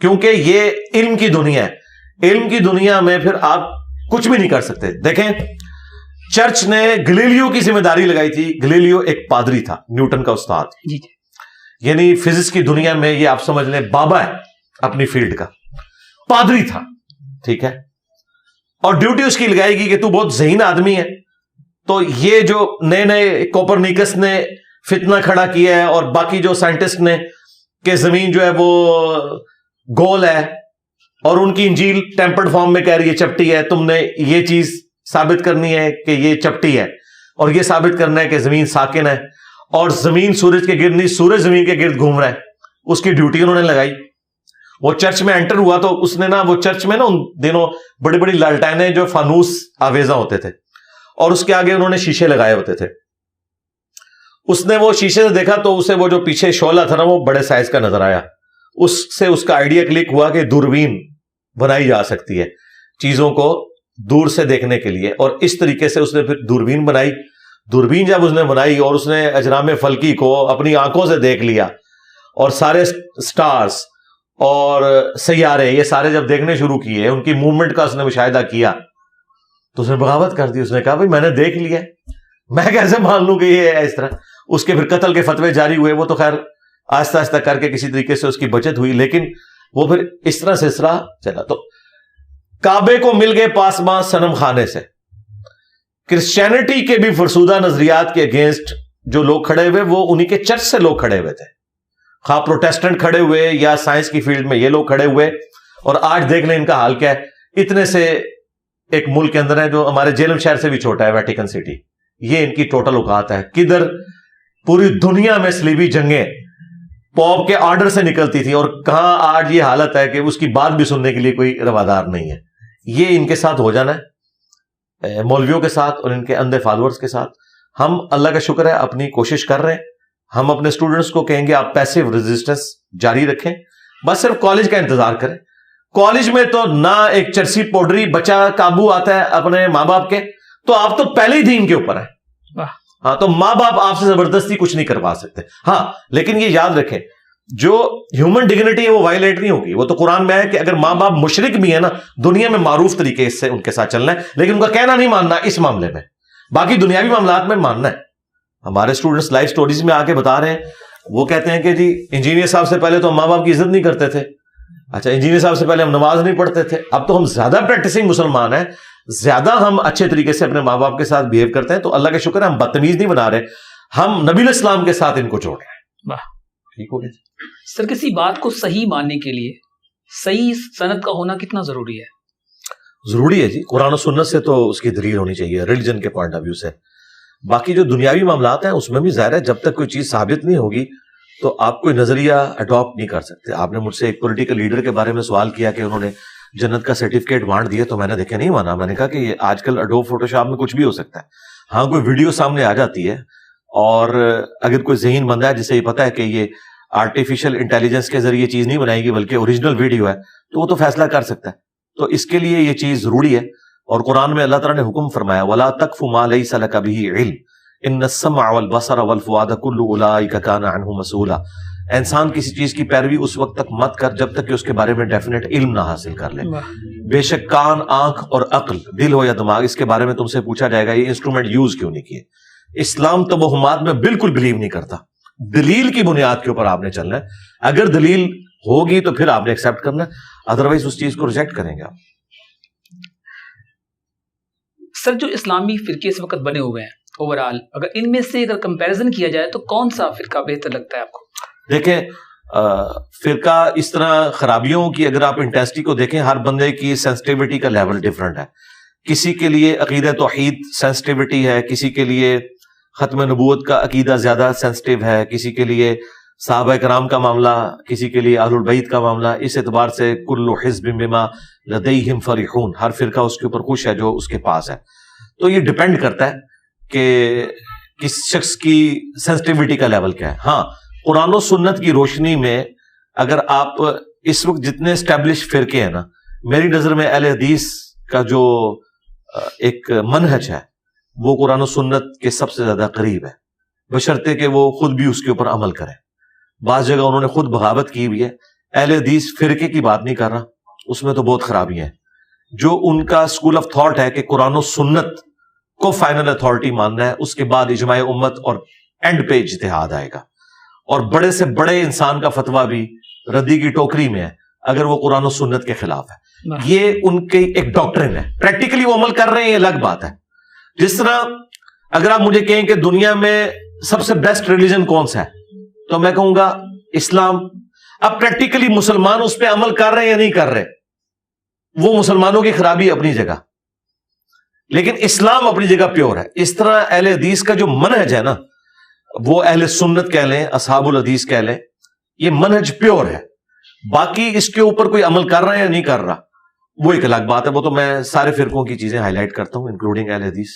Speaker 1: کیونکہ یہ علم کی دنیا ہے. علم کی دنیا میں پھر آپ کچھ بھی نہیں کر سکتے. دیکھیں چرچ نے گلیلیو کی ذمہ داری لگائی تھی. گلیلیو ایک پادری تھا, نیوٹن کا استاد, یعنی فزکس کی دنیا میں یہ آپ سمجھ لیں بابا ہے اپنی فیلڈ کا, پادری تھا, ٹھیک ہے, اور ڈیوٹی اس کی لگائے گی کہ تو بہت ذہین آدمی ہے, تو یہ جو نئے نئے کوپرنیکس نے فتنہ کھڑا کیا ہے اور باقی جو سائنٹسٹ نے کہ زمین جو ہے وہ گول ہے اور ان کی انجیل ٹیمپرڈ فارم میں کہہ رہی ہے چپٹی ہے, تم نے یہ چیز ثابت کرنی ہے کہ یہ چپٹی ہے اور یہ ثابت کرنا ہے کہ زمین ساکن ہے اور زمین سورج کے گرد نہیں, سورج زمین کے گرد گھوم رہا ہے. اس کی ڈیوٹی انہوں نے لگائی. وہ چرچ میں انٹر ہوا تو اس نے نا, وہ چرچ میں نا ان دنوں بڑی بڑی لالٹینیں جو فانوس آویزاں ہوتے تھے اور اس کے آگے انہوں نے شیشے لگائے ہوتے تھے. اس نے وہ شیشے سے دیکھا تو اسے وہ جو پیچھے شعلہ تھا نا وہ بڑے سائز کا نظر آیا. اس سے اس کا آئیڈیا کلک ہوا کہ دوربین بنائی جا سکتی ہے چیزوں کو دور سے دیکھنے کے لیے, اور اس طریقے سے اس نے پھر دوربین بنائی. دوربین جب اس نے بنائی اور اس نے اجرام فلکی کو اپنی آنکھوں سے دیکھ لیا اور سارے سٹارز اور سیارے یہ سارے جب دیکھنے شروع کیے, ان کی موومنٹ کا اس نے مشاہدہ کیا, تو اس نے بغاوت کر دی. اس نے کہا بھائی میں نے دیکھ لیا, میں کیسے مان لوں کہ یہ ہے اس طرح. اس کے پھر قتل کے فتوے جاری ہوئے. وہ تو خیر آہستہ آہستہ کر کے کسی طریقے سے اس کی بچت ہوئی, لیکن وہ پھر اس طرح سلسلہ چلا. تو کعبے کو مل گئے پاسباں صنم خانے سے. کرسچینٹی کے بھی فرسودہ نظریات کے اگینسٹ جو لوگ کھڑے ہوئے وہ انہی کے چرچ سے لوگ کھڑے ہوئے تھے, خواہ پروٹیسٹنٹ کھڑے ہوئے یا سائنس کی فیلڈ میں یہ لوگ کھڑے ہوئے. اور آج دیکھ لیں ان کا حال کیا ہے. اتنے سے ایک ملک کے اندر ہے جو ہمارے جیلم شہر سے بھی چھوٹا ہے, ویٹیکن سٹی, یہ ان کی ٹوٹل اوقات ہے. کدھر پوری دنیا میں صلیبی جنگیں پوپ کے آرڈر سے نکلتی تھی, اور کہاں آج یہ حالت ہے کہ اس کی بات بھی سننے کے لیے کوئی روادار نہیں ہے. یہ ان کے ساتھ ہو جانا ہے, مولویوں کے ساتھ اور ان کے اندھے فالوورز کے ساتھ. ہم اللہ کا شکر ہے اپنی کوشش کر رہے ہیں. ہم اپنے اسٹوڈنٹس کو کہیں گے آپ پیسیو ریزسٹنس جاری رکھیں, بس صرف کالج کا انتظار کریں. کالج میں تو نہ ایک چرسی پوڈری بچہ قابو آتا ہے اپنے ماں باپ کے, تو آپ تو پہلے ہی دین کے اوپر ہیں. ہاں, تو ماں باپ آپ سے زبردستی کچھ نہیں کروا سکتے. ہاں لیکن یہ یاد رکھیں جو ہیومن ڈگنیٹی ہے وہ وائلیٹ نہیں ہوگی. وہ تو قرآن میں ہے کہ اگر ماں باپ مشرک بھی ہے نا, دنیا میں معروف طریقے سے ان کے ساتھ چلنا ہے, لیکن ان کا کہنا نہیں ماننا اس معاملے میں, باقی دنیاوی معاملات میں ماننا ہے. ہمارے اسٹوڈنٹس لائف سٹوریز میں آ کے بتا رہے ہیں, وہ کہتے ہیں کہ جی انجینئر صاحب سے پہلے تو ہم ماں باپ کی عزت نہیں کرتے تھے. اچھا, انجینئر صاحب سے پہلے ہم نماز نہیں پڑھتے تھے, اب تو ہم زیادہ پریکٹسنگ مسلمان ہیں, زیادہ ہم اچھے طریقے سے اپنے ماں باپ کے ساتھ بہیو کرتے ہیں. تو اللہ کا شکر ہے ہم بدتمیز نہیں بنا رہے, ہم نبی الاسلام کے ساتھ ان کو جوڑ رہے ہیں.
Speaker 2: واہ,
Speaker 1: ٹھیک ہو گیا
Speaker 2: سر. کسی بات کو صحیح ماننے کے لیے صحیح سند کا ہونا کتنا ضروری ہے؟
Speaker 1: ضروری ہے جی. قرآن و سنت سے تو اس کی دلیل ہونی چاہیے, ریلیجن کے پوائنٹ آف ویو سے. باقی جو دنیاوی معاملات ہیں اس میں بھی ظاہر ہے جب تک کوئی چیز ثابت نہیں ہوگی تو آپ کوئی نظریہ اڈاپٹ نہیں کر سکتے. آپ نے مجھ سے ایک پولیٹیکل لیڈر کے بارے میں سوال کیا کہ انہوں نے جنت کا سرٹیفکیٹ بانٹ دیا, تو میں نے دیکھا نہیں مانا. میں نے کہا کہ یہ آج کل اڈوب فوٹوشاپ میں کچھ بھی ہو سکتا ہے. ہاں کوئی ویڈیو سامنے آ جاتی ہے اور اگر کوئی ذہین بندہ ہے جسے یہ پتا ہے کہ یہ آرٹیفیشیل انٹیلیجنس کے ذریعے چیز نہیں بنائے گی بلکہ اوریجنل ویڈیو ہے, تو وہ تو فیصلہ کر سکتا ہے. تو اس کے لیے یہ چیز ضروری ہے. اور قرآن میں اللہ تعالیٰ نے حکم فرمایا وَلَا تَقْفُ مَا لَيْسَ لَكَ بِهِ عِلْمٌ إِنَّ السَّمْعَ وَالْبَصَرَ وَالْفُؤَادَ كُلُّ أُولَٰئِكَ كَانَ عَنْهُ مَسْئُولًا. انسان کسی چیز کی پیروی اس وقت تک مت کر جب تک کہ اس کے بارے میں ڈیفینیٹ علم نہ حاصل کر لے. بے شک کان, آنکھ اور عقل, دل ہو یا دماغ, اس کے بارے میں تم سے پوچھا جائے گا یہ انسٹرومنٹ یوز کیوں نہیں کیے. اسلام توہمات میں بالکل بلیو نہیں کرتا. دلیل کی بنیاد کے اوپر آپ نے چلنا ہے. اگر دلیل ہوگی تو پھر آپ نے ایکسپٹ کرنا ہے, ادروائز اس چیز کو ریجیکٹ کریں گے آپ.
Speaker 2: سر جو اسلامی فرقے اس وقت بنے ہوئے ہیں اوور آل, اگر ان میں سے اگر کمپیریزن کیا جائے تو کون سا فرقہ بہتر لگتا ہے آپ کو؟
Speaker 1: دیکھیں فرقہ اس طرح خرابیوں کی اگر آپ انٹینسٹی کو دیکھیں, ہر بندے کی سینسٹیوٹی کا لیول ڈفرنٹ ہے. کسی کے لیے عقیدہ توحید سینسٹیوٹی ہے, کسی کے لیے ختم نبوت کا عقیدہ زیادہ سینسٹیو ہے, کسی کے لیے صحابہ کرام کا معاملہ, کسی کے لیے اہل البیت کا معاملہ. اس اعتبار سے کل حزب بما لدیہم فرحون, ہر فرقہ اس کے اوپر خوش ہے جو اس کے پاس ہے. تو یہ ڈیپینڈ کرتا ہے کہ کس شخص کی سینسٹیوٹی کا لیول کیا ہے. ہاں قرآن و سنت کی روشنی میں اگر آپ اس وقت جتنے اسٹیبلش فرقے ہیں نا, میری نظر میں اہل حدیث کا جو ایک منہج ہے وہ قرآن و سنت کے سب سے زیادہ قریب ہے. بشرطے کہ وہ خود بھی اس کے اوپر عمل کریں. بعض جگہ انہوں نے خود بغاوت کی ہوئی ہے. اہل حدیث فرقے کی بات نہیں کر رہا, اس میں تو بہت خرابیاں ہیں. جو ان کا اسکول آف تھاٹ ہے کہ قرآن و سنت کو فائنل اتھارٹی ماننا ہے, اس کے بعد اجماع امت اور اینڈ پہ اجتہاد آئے گا. اور بڑے سے بڑے انسان کا فتویٰ بھی ردی کی ٹوکری میں ہے اگر وہ قرآن و سنت کے خلاف ہے. یہ ان کی ایک ڈاکٹرن ہے. پریکٹیکلی وہ عمل کر رہے ہیں, یہ الگ بات ہے. جس طرح اگر آپ مجھے کہیں کہ دنیا میں سب سے بیسٹ ریلیجن کون سا ہے, تو میں کہوں گا اسلام. اب پریکٹیکلی مسلمان اس پہ عمل کر رہے ہیں یا نہیں کر رہے, وہ مسلمانوں کی خرابی اپنی جگہ, لیکن اسلام اپنی جگہ پیور ہے. اس طرح اہل حدیث کا جو منہج ہے نا, وہ اہل سنت کہہ لیں, اصحاب الحدیث کہہ لیں, یہ منہج پیور ہے. باقی اس کے اوپر کوئی عمل کر رہا ہے یا نہیں کر رہا, وہ ایک الگ بات ہے. وہ تو میں سارے فرقوں کی چیزیں ہائی لائٹ کرتا ہوں انکلوڈنگ اہل حدیث.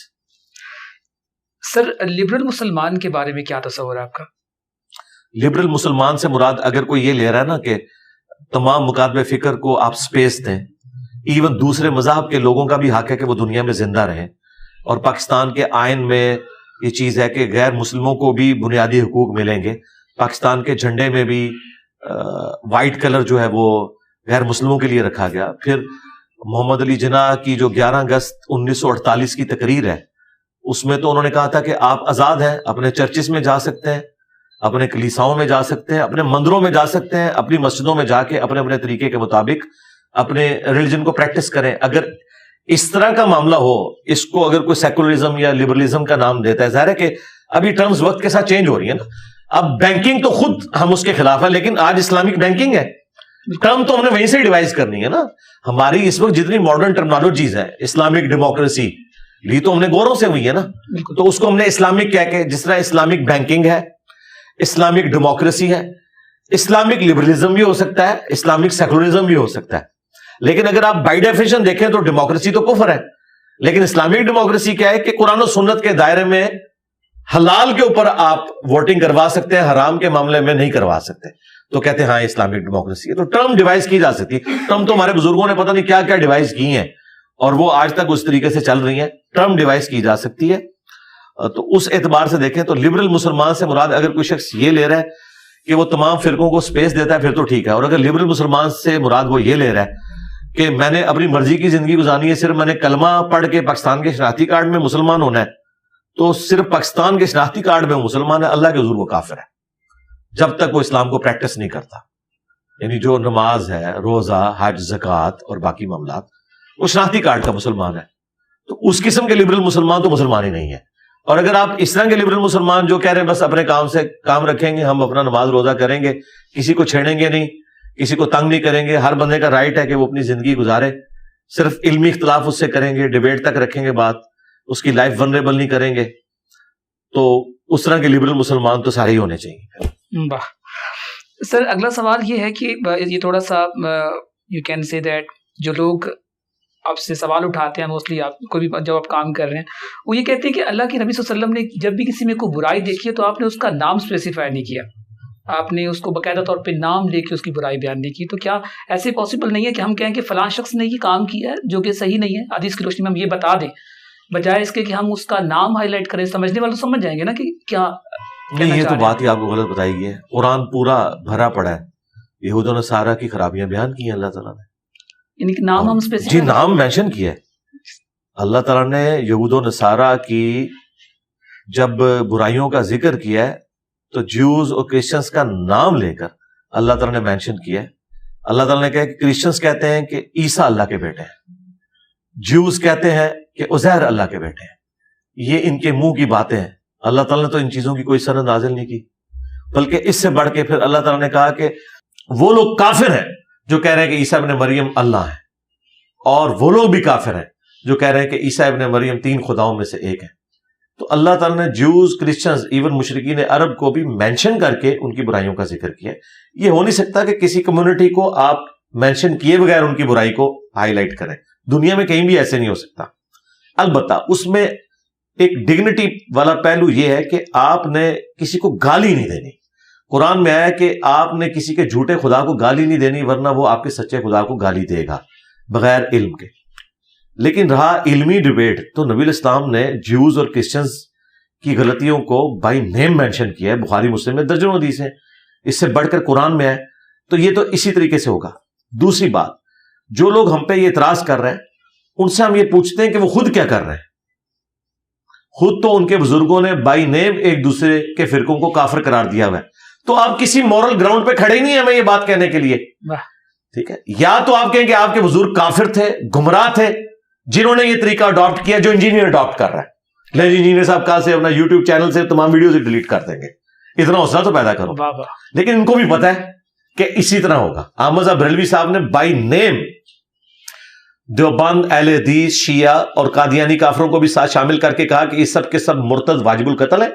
Speaker 2: سر, لبرل مسلمان کے بارے میں کیا تصور ہے آپ کا؟
Speaker 1: لبرل مسلمان سے مراد اگر کوئی یہ لے رہا ہے نا کہ تمام مکاتب فکر کو آپ سپیس دیں, ایون دوسرے مذہب کے لوگوں کا بھی حق ہے کہ وہ دنیا میں زندہ رہیں, اور پاکستان کے آئین میں یہ چیز ہے کہ غیر مسلموں کو بھی بنیادی حقوق ملیں گے. پاکستان کے جھنڈے میں بھی وائٹ کلر جو ہے وہ غیر مسلموں کے لیے رکھا گیا. پھر محمد علی جناح کی جو 11 اگست 1948 کی تقریر ہے, اس میں تو انہوں نے کہا تھا کہ آپ آزاد ہیں, اپنے چرچز میں جا سکتے ہیں, اپنے کلیساؤں میں جا سکتے ہیں, اپنے مندروں میں جا سکتے ہیں, اپنی مسجدوں میں جا کے اپنے اپنے طریقے کے مطابق اپنے ریلیجن کو پریکٹس کریں. اگر اس طرح کا معاملہ ہو, اس کو اگر کوئی سیکولرزم یا لبرلزم کا نام دیتا ہے, ظاہر ہے کہ ابھی ٹرمز وقت کے ساتھ چینج ہو رہی ہے نا. اب بینکنگ تو خود ہم اس کے خلاف ہیں, لیکن آج اسلامک بینکنگ ہے, ٹرم تو ہم نے وہیں سے ڈیوائز کرنی ہے نا. ہماری اس وقت جتنی ماڈرن ٹرمنالوجیز ہیں, اسلامک ڈیموکریسی لی تو ہم نے گوروں سے ہوئی ہے نا, تو اس کو ہم نے اسلامک کہہ کے, جس طرح اسلامک بینکنگ ہے, اسلامک ڈیموکریسی ہے, اسلامک لبرلزم بھی ہو سکتا ہے, اسلامک سیکولرزم بھی ہو سکتا ہے. لیکن اگر آپ بائی ڈیفینیشن دیکھیں تو ڈیموکریسی تو کفر ہے, لیکن اسلامک ڈیموکریسی کیا ہے کہ قرآن و سنت کے دائرے میں حلال کے اوپر آپ ووٹنگ کروا سکتے ہیں, حرام کے معاملے میں نہیں کروا سکتے. تو کہتے ہیں ہاں اسلامک ڈیموکریسی ہے. تو ٹرم ڈیوائز کی جا سکتی ہے. ٹرم تو ہمارے بزرگوں نے پتہ نہیں کیا کیا ڈیوائز کی ہیں, اور وہ آج تک اس طریقے سے چل رہی ہیں. ٹرم ڈیوائز کی جا سکتی ہے. تو اس اعتبار سے دیکھیں تو لبرل مسلمان سے مراد اگر کوئی شخص یہ لے رہا ہے کہ وہ تمام فرقوں کو سپیس دیتا ہے, پھر تو ٹھیک ہے. اور اگر لبرل مسلمان سے مراد وہ یہ لے رہا ہے کہ میں نے اپنی مرضی کی زندگی گزارنی ہے, صرف میں نے کلمہ پڑھ کے پاکستان کے شناختی کارڈ میں مسلمان ہونا ہے, تو صرف پاکستان کے شناختی کارڈ میں وہ مسلمان ہے, اللہ کے حضور وہ کافر ہے جب تک وہ اسلام کو پریکٹس نہیں کرتا. یعنی جو نماز ہے, روزہ, حج, زکوٰۃ اور باقی معاملات, وہ شناختی کارڈ کا مسلمان ہے. تو اس قسم کے لبرل مسلمان تو مسلمان ہی نہیں ہے. اور اگر آپ اس طرح کے لبرل مسلمان جو کہہ رہے ہیں بس اپنے کام سے کام رکھیں گے, ہم اپنا نماز روزہ کریں گے, کسی کو چھیڑیں گے نہیں, کسی کو تنگ نہیں کریں گے, ہر بندے کا رائٹ ہے کہ وہ اپنی زندگی گزارے, صرف علمی اختلاف اس سے کریں گے, ڈیبیٹ تک رکھیں گے بات, اس کی لائف ونریبل نہیں کریں گے, تو اس طرح کے لبرل مسلمان تو سارے ہی ہونے چاہیے.
Speaker 2: واہ سر, اگلا سوال یہ ہے کہ یہ تھوڑا سا یو کین سے دیٹ جو لوگ آپ سے سوال اٹھاتے ہیں موسٹلی, آپ کوئی بھی جب آپ کام کر رہے ہیں, وہ یہ کہتے ہیں کہ اللہ کے نبی صلی اللہ علیہ وسلم نے جب بھی کسی میں کوئی برائی دیکھی ہے تو آپ نے اس کا نام اسپیسیفائی نہیں کیا, آپ نے اس کو باقاعدہ طور پہ نام لے کے اس کی برائی بیان نہیں کی. تو کیا ایسے پاسبل نہیں ہے کہ ہم کہیں کہ فلاں شخص نے یہ کام کیا ہے جو کہ صحیح نہیں ہے, حدیث کی روشنی میں ہم یہ بتا دیں, بجائے اس کے کہ ہم اس کا نام ہائی لائٹ کریں؟ سمجھنے والے سمجھ جائیں گے نا کہ کیا
Speaker 1: نہیں. یہ تو بات ہی آپ کو غلط بتائی گئی ہے. قرآن پورا بھرا پڑا ہے یہود و نصارہ کی خرابیاں بیان کی ہیں اللہ تعالیٰ نے.
Speaker 2: یعنی کہ نام ہم
Speaker 1: جی نام مینشن کیا ہے اللہ تعالیٰ نے. یہود و نصارہ کی جب برائیوں کا ذکر کیا ہے تو جیوز اور کرسچنس کا نام لے کر اللہ تعالیٰ نے مینشن کیا ہے. اللہ تعالیٰ نے کہا کہ کرسچنس کہتے ہیں کہ عیسیٰ اللہ کے بیٹے ہیں, جیوز کہتے ہیں کہ عزیر اللہ کے بیٹے ہیں. یہ ان کے منہ کی باتیں ہیں. اللہ تعالیٰ نے تو ان چیزوں کی کوئی سند نازل نہیں کی, بلکہ اس سے بڑھ کے پھر اللہ تعالیٰ نے کہا کہ وہ لوگ کافر ہیں جو کہہ رہے ہیں کہ عیسیٰ ابن مریم اللہ ہے, اور وہ لوگ بھی کافر ہیں جو کہہ رہے ہیں کہ عیسیٰ ابن مریم 3 خداؤں میں سے ایک ہے. تو اللہ تعالیٰ نے جوز, کرسچنز, ایون مشرکین عرب کو بھی مینشن کر کے ان کی برائیوں کا ذکر کیا. یہ ہو نہیں سکتا کہ کسی کمیونٹی کو آپ مینشن کیے بغیر ان کی برائی کو ہائی لائٹ کریں. دنیا میں کہیں بھی ایسے نہیں ہو سکتا. البتہ اس میں ایک ڈگنیٹی والا پہلو یہ ہے کہ آپ نے کسی کو گالی نہیں دینی. قرآن میں آیا کہ آپ نے کسی کے جھوٹے خدا کو گالی نہیں دینی, ورنہ وہ آپ کے سچے خدا کو گالی دے گا بغیر علم کے. لیکن رہا علمی ڈیبیٹ, تو نبی الاسلام نے جیوز اور کرسچنز کی غلطیوں کو بائی نیم مینشن کیا ہے. بخاری مسلم میں درجنوں حدیث ہیں, اس سے بڑھ کر قرآن میں ہے. تو یہ تو اسی طریقے سے ہوگا. دوسری بات, جو لوگ ہم پہ یہ اعتراض کر رہے ہیں ان سے ہم یہ پوچھتے ہیں کہ وہ خود کیا کر رہے ہیں. خود تو ان کے بزرگوں نے بائی نیم ایک دوسرے کے فرقوں کو کافر قرار دیا ہوا ہے. تو آپ کسی مورل گراؤنڈ پہ کھڑے ہی نہیں ہیں ہمیں یہ بات کہنے کے لیے. ٹھیک ہے, یا تو آپ کہیں کہ آپ کے بزرگ کافر تھے, گمراہ تھے, جنہوں نے یہ طریقہ اڈاپٹ کیا جو انجینئر اڈاپٹ کر رہا ہے. لیکن انجینئر صاحب کہاں سے اپنا یوٹیوب چینل سے تمام ویڈیوز ڈیلیٹ کر دیں گے. اتنا حوصلہ تو پیدا کرو. لیکن ان کو بھی پتا ہے کہ اسی طرح ہوگا. احمد بریلوی صاحب نے بائی نیم دیوبند, اہل حدیث, شیعہ اور قادیانی کافروں کو بھی ساتھ شامل کر کے کہا کہ یہ سب کے سب مرتد واجب القتل ہے,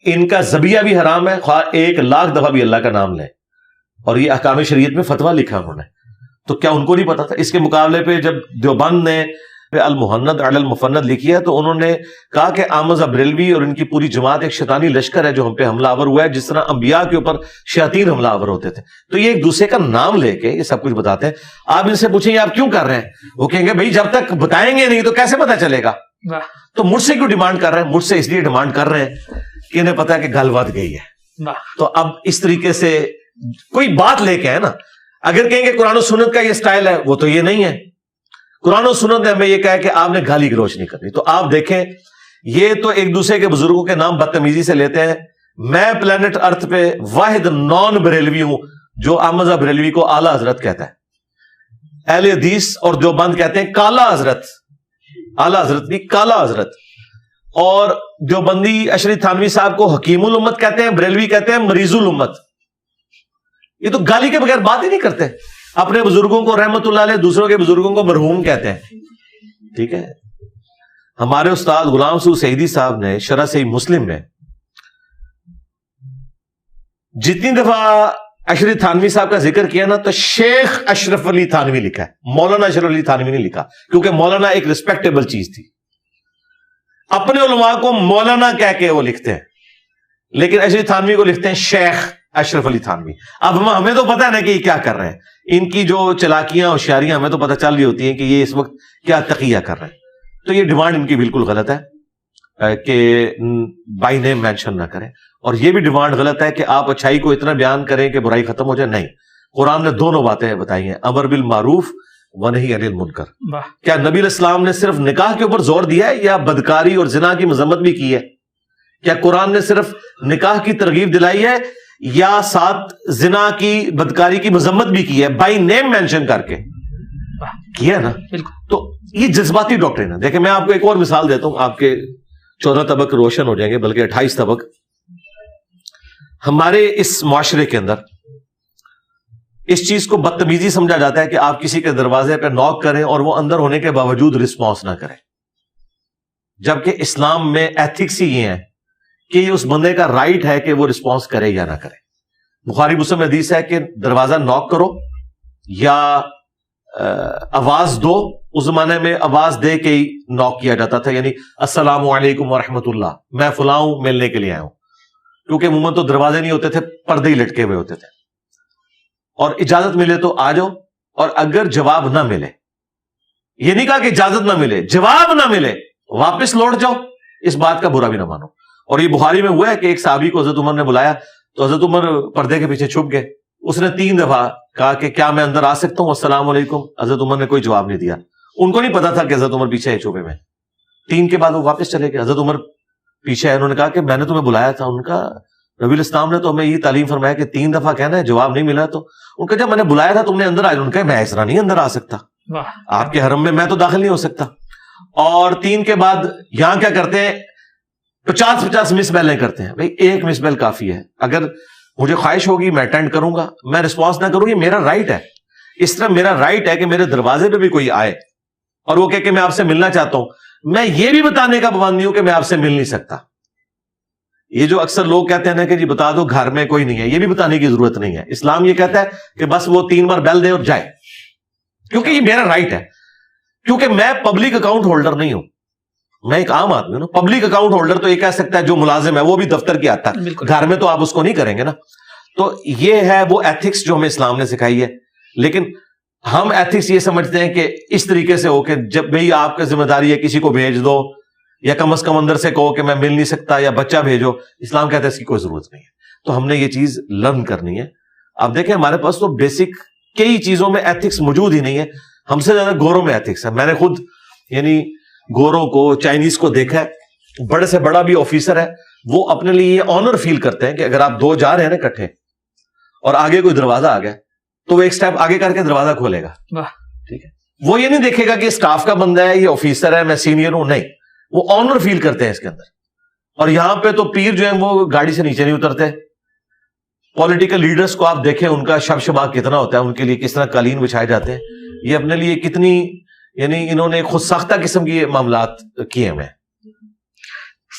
Speaker 1: ان کا ذبیحہ بھی حرام ہے, خواہ 1,00,000 دفعہ بھی اللہ کا نام لیں. اور یہ احکام شریعت میں فتویٰ لکھا انہوں نے. تو کیا ان کو نہیں پتا تھا؟ اس کے مقابلے پہ جب دیوبند نے المحند علی المفند لکھی ہے تو انہوں نے کہا کہ احمد بریلوی اور ان کی پوری جماعت ایک شیطانی لشکر ہے جو ہم پہ حملہ آور ہوا ہے, جس طرح انبیاء کے اوپر شیاطین حملہ آور ہوتے تھے. تو یہ ایک دوسرے کا نام لے کے یہ سب کچھ بتاتے ہیں. آپ ان سے پوچھیں آپ کیوں کر رہے ہیں, وہ کہیں گے بھائی جب تک بتائیں گے نہیں تو کیسے پتا چلے گا. تو مجھ سے کیوں ڈیمانڈ کر رہے ہیں؟ مجھ سے اس لیے ڈیمانڈ کر رہے ہیں کہ انہیں پتا ہے کہ گل ود گئی ہے. تو اب اس طریقے سے کوئی بات لے کے ہے نا, اگر کہیں کہ قرآن و سنت کا یہ سٹائل ہے, وہ تو یہ نہیں ہے. قرآن و سنت نے ہمیں یہ کہا کہ آپ نے گالی گلوچ نہیں کرنی. تو آپ دیکھیں یہ تو ایک دوسرے کے بزرگوں کے نام بدتمیزی سے لیتے ہیں. میں پلانٹ ارتھ پہ واحد نان بریلوی ہوں جو احمد بریلوی کو اعلی حضرت کہتا ہے. اہل حدیث اور دیوبند کہتے ہیں کالا حضرت, اعلی حضرت بھی کالا حضرت. اور دیوبندی اشرف تھانوی صاحب کو حکیم الامت کہتے ہیں, بریلوی کہتے ہیں مریض الامت. یہ تو گالی کے بغیر بات ہی نہیں کرتے. اپنے بزرگوں کو رحمت اللہ علیہ, دوسروں کے بزرگوں کو مرحوم کہتے ہیں. ٹھیک ہے, ہمارے استاد غلام سو سعیدی صاحب نے شرح صحیح مسلم میں جتنی دفعہ اشرف تھانوی صاحب کا ذکر کیا نا تو شیخ اشرف علی تھانوی لکھا ہے, مولانا اشرف علی تھانوی نہیں لکھا, کیونکہ مولانا ایک ریسپیکٹیبل چیز تھی. اپنے علماء کو مولانا کہہ کے وہ لکھتے ہیں, لیکن اشرف تھانوی کو لکھتے ہیں شیخ اشرف علی تھانوی. اب ہمیں تو پتہ ہے نا کہ یہ کیا کر رہے ہیں, ان کی جو چلاکیاں ہوشیاریاں ہمیں تو پتہ چل رہی ہوتی ہیں کہ یہ اس وقت کیا تقیہ کر رہے ہیں. تو یہ ڈیمانڈ ان کی بالکل غلط ہے کہ بائی نیم مینشن نہ کریں, اور یہ بھی ڈیمانڈ غلط ہے کہ آپ اچھائی کو اتنا بیان کریں کہ برائی ختم ہو جائے. نہیں, قرآن نے دونوں باتیں بتائی ہیں, امر بالمعروف ونہی عن المنکر. کیا نبی علیہ السلام نے صرف نکاح کے اوپر زور دیا ہے یا بدکاری اور زنا کی مذمت بھی کی ہے؟ کیا قرآن نے صرف نکاح کی ترغیب دلائی ہے یا ساتھ زنا کی بدکاری کی مذمت بھی کی ہے بائی نیم مینشن کر کے کیا نا؟ تو یہ جذباتی ڈاکٹرین ہے. دیکھیں میں آپ کو ایک اور مثال دیتا ہوں, آپ کے 14 طبق روشن ہو جائیں گے, بلکہ 28 طبق. ہمارے اس معاشرے کے اندر اس چیز کو بدتمیزی سمجھا جاتا ہے کہ آپ کسی کے دروازے پہ نوک کریں اور وہ اندر ہونے کے باوجود رسپانس نہ کریں, جبکہ اسلام میں ایتھکس ہی یہ ہیں کہ یہ اس بندے کا رائٹ ہے کہ وہ رسپانس کرے یا نہ کرے. بخاری مسلم میں حدیث ہے کہ دروازہ نوک کرو یا آواز دو. اس زمانے میں آواز دے کے ہی نوک کیا جاتا تھا, یعنی السلام علیکم ورحمۃ اللہ, میں فلاں ہوں, ملنے کے لیے آیا ہوں. کیونکہ عموماً تو دروازے نہیں ہوتے تھے, پردے ہی لٹکے ہوئے ہوتے تھے. اور اجازت ملے تو آ جاؤ, اور اگر جواب نہ ملے, یہ نہیں کہا کہ اجازت نہ ملے, جواب نہ ملے واپس لوٹ جاؤ, اس بات کا برا بھی نہ مانو. اور یہ بخاری میں ہوا ہے کہ ایک صحابی کو حضرت عمر نے بلایا تو حضرت عمر پردے کے پیچھے چھپ گئے. اس نے 3 دفعہ کہا کہ کیا میں اندر آ سکتا ہوں, السلام علیکم. حضرت عمر نے کوئی جواب نہیں دیا. ان کو نہیں پتا تھا کہ حضرت عمر پیچھے ہے چھپے میں. 3 کے بعد وہ واپس چلے گئے. حضرت عمر پیچھے ہے, انہوں نے کہا کہ میں نے تمہیں بلایا تھا. ان کا نبی الاسلام نے تو ہمیں یہ تعلیم فرمایا کہ 3 دفعہ کہنا ہے, جواب نہیں ملا تو ان کا جب میں نے بلایا تھا تم نے اندر آئے. ان کا میں اس طرح نہیں اندر آ سکتا, آپ کے حرم میں تو داخل نہیں ہو سکتا. اور 3 کے بعد یہاں کیا کرتے ہیں, 50 مس بیلیں کرتے ہیں. بھائی ایک مس بیل کافی ہے. اگر مجھے خواہش ہوگی میں اٹینڈ کروں گا, میں رسپانس نہ کروں, یہ میرا رائٹ ہے. اس طرح میرا رائٹ ہے کہ میرے دروازے پہ بھی کوئی آئے اور وہ کہ میں آپ سے ملنا چاہتا ہوں, میں یہ بھی بتانے کا پابند نہیں ہوں کہ میں آپ سے مل نہیں سکتا. یہ جو اکثر لوگ کہتے ہیں نا کہ جی بتا دو گھر میں کوئی نہیں ہے, یہ بھی بتانے کی ضرورت نہیں ہے. اسلام یہ کہتا ہے کہ بس وہ 3 بار بیل دے اور جائے, کیونکہ یہ میرا رائٹ ہے. کیونکہ میں پبلک اکاؤنٹ ہولڈر نہیں ہوں, میں ایک عام آدمی ہوں. پبلک اکاؤنٹ ہولڈر تو یہ کہہ سکتا ہے جو ملازم ہے وہ بھی دفتر کی آتا ہے, گھر میں تو آپ اس کو نہیں کریں گے نا. تو یہ ہے وہ ایتھکس جو ہمیں اسلام نے سکھائی ہے. لیکن ہم ایتھکس یہ سمجھتے ہیں کہ اس طریقے سے ہو کہ جب بھئی آپ کی ذمہ داری ہے کسی کو بھیج دو یا کم از کم اندر سے کہو کہ میں مل نہیں سکتا یا بچہ بھیجو. اسلام کہتا ہے اس کی کوئی ضرورت نہیں ہے. تو ہم نے یہ چیز لرن کرنی ہے. آپ دیکھیں ہمارے پاس تو بیسک کئی چیزوں میں ایتھکس موجود ہی نہیں ہے. ہم سے زیادہ گوروں میں ایتھکس ہے. میں نے خود یعنی گوروں کو چائنیز کو دیکھا ہے, بڑے سے بڑا بھی آفیسر ہے, وہ اپنے لیے یہ آنر فیل کرتے ہیں کہ اگر آپ دو جا رہے ہیں نا اکٹھے اور آگے کوئی دروازہ آ گیا تو وہ ایک سٹیپ آگے کر کے دروازہ کھولے گا. ٹھیک ہے, وہ یہ نہیں دیکھے گا کہ اسٹاف کا بندہ ہے, یہ آفیسر ہے, میں سینئر ہوں, نہیں, وہ آنر فیل کرتے ہیں اس کے اندر. اور یہاں پہ تو پیر جو ہیں وہ گاڑی سے نیچے نہیں اترتے. پولیٹیکل لیڈرز کو آپ دیکھیں, ان کا شب شبا کتنا ہوتا ہے, ان کے لیے کس طرح قالین بچھائے جاتے ہیں. یہ اپنے لیے کتنی یعنی انہوں نے خود ساختہ قسم کی معاملات کیے ہوئے ہیں.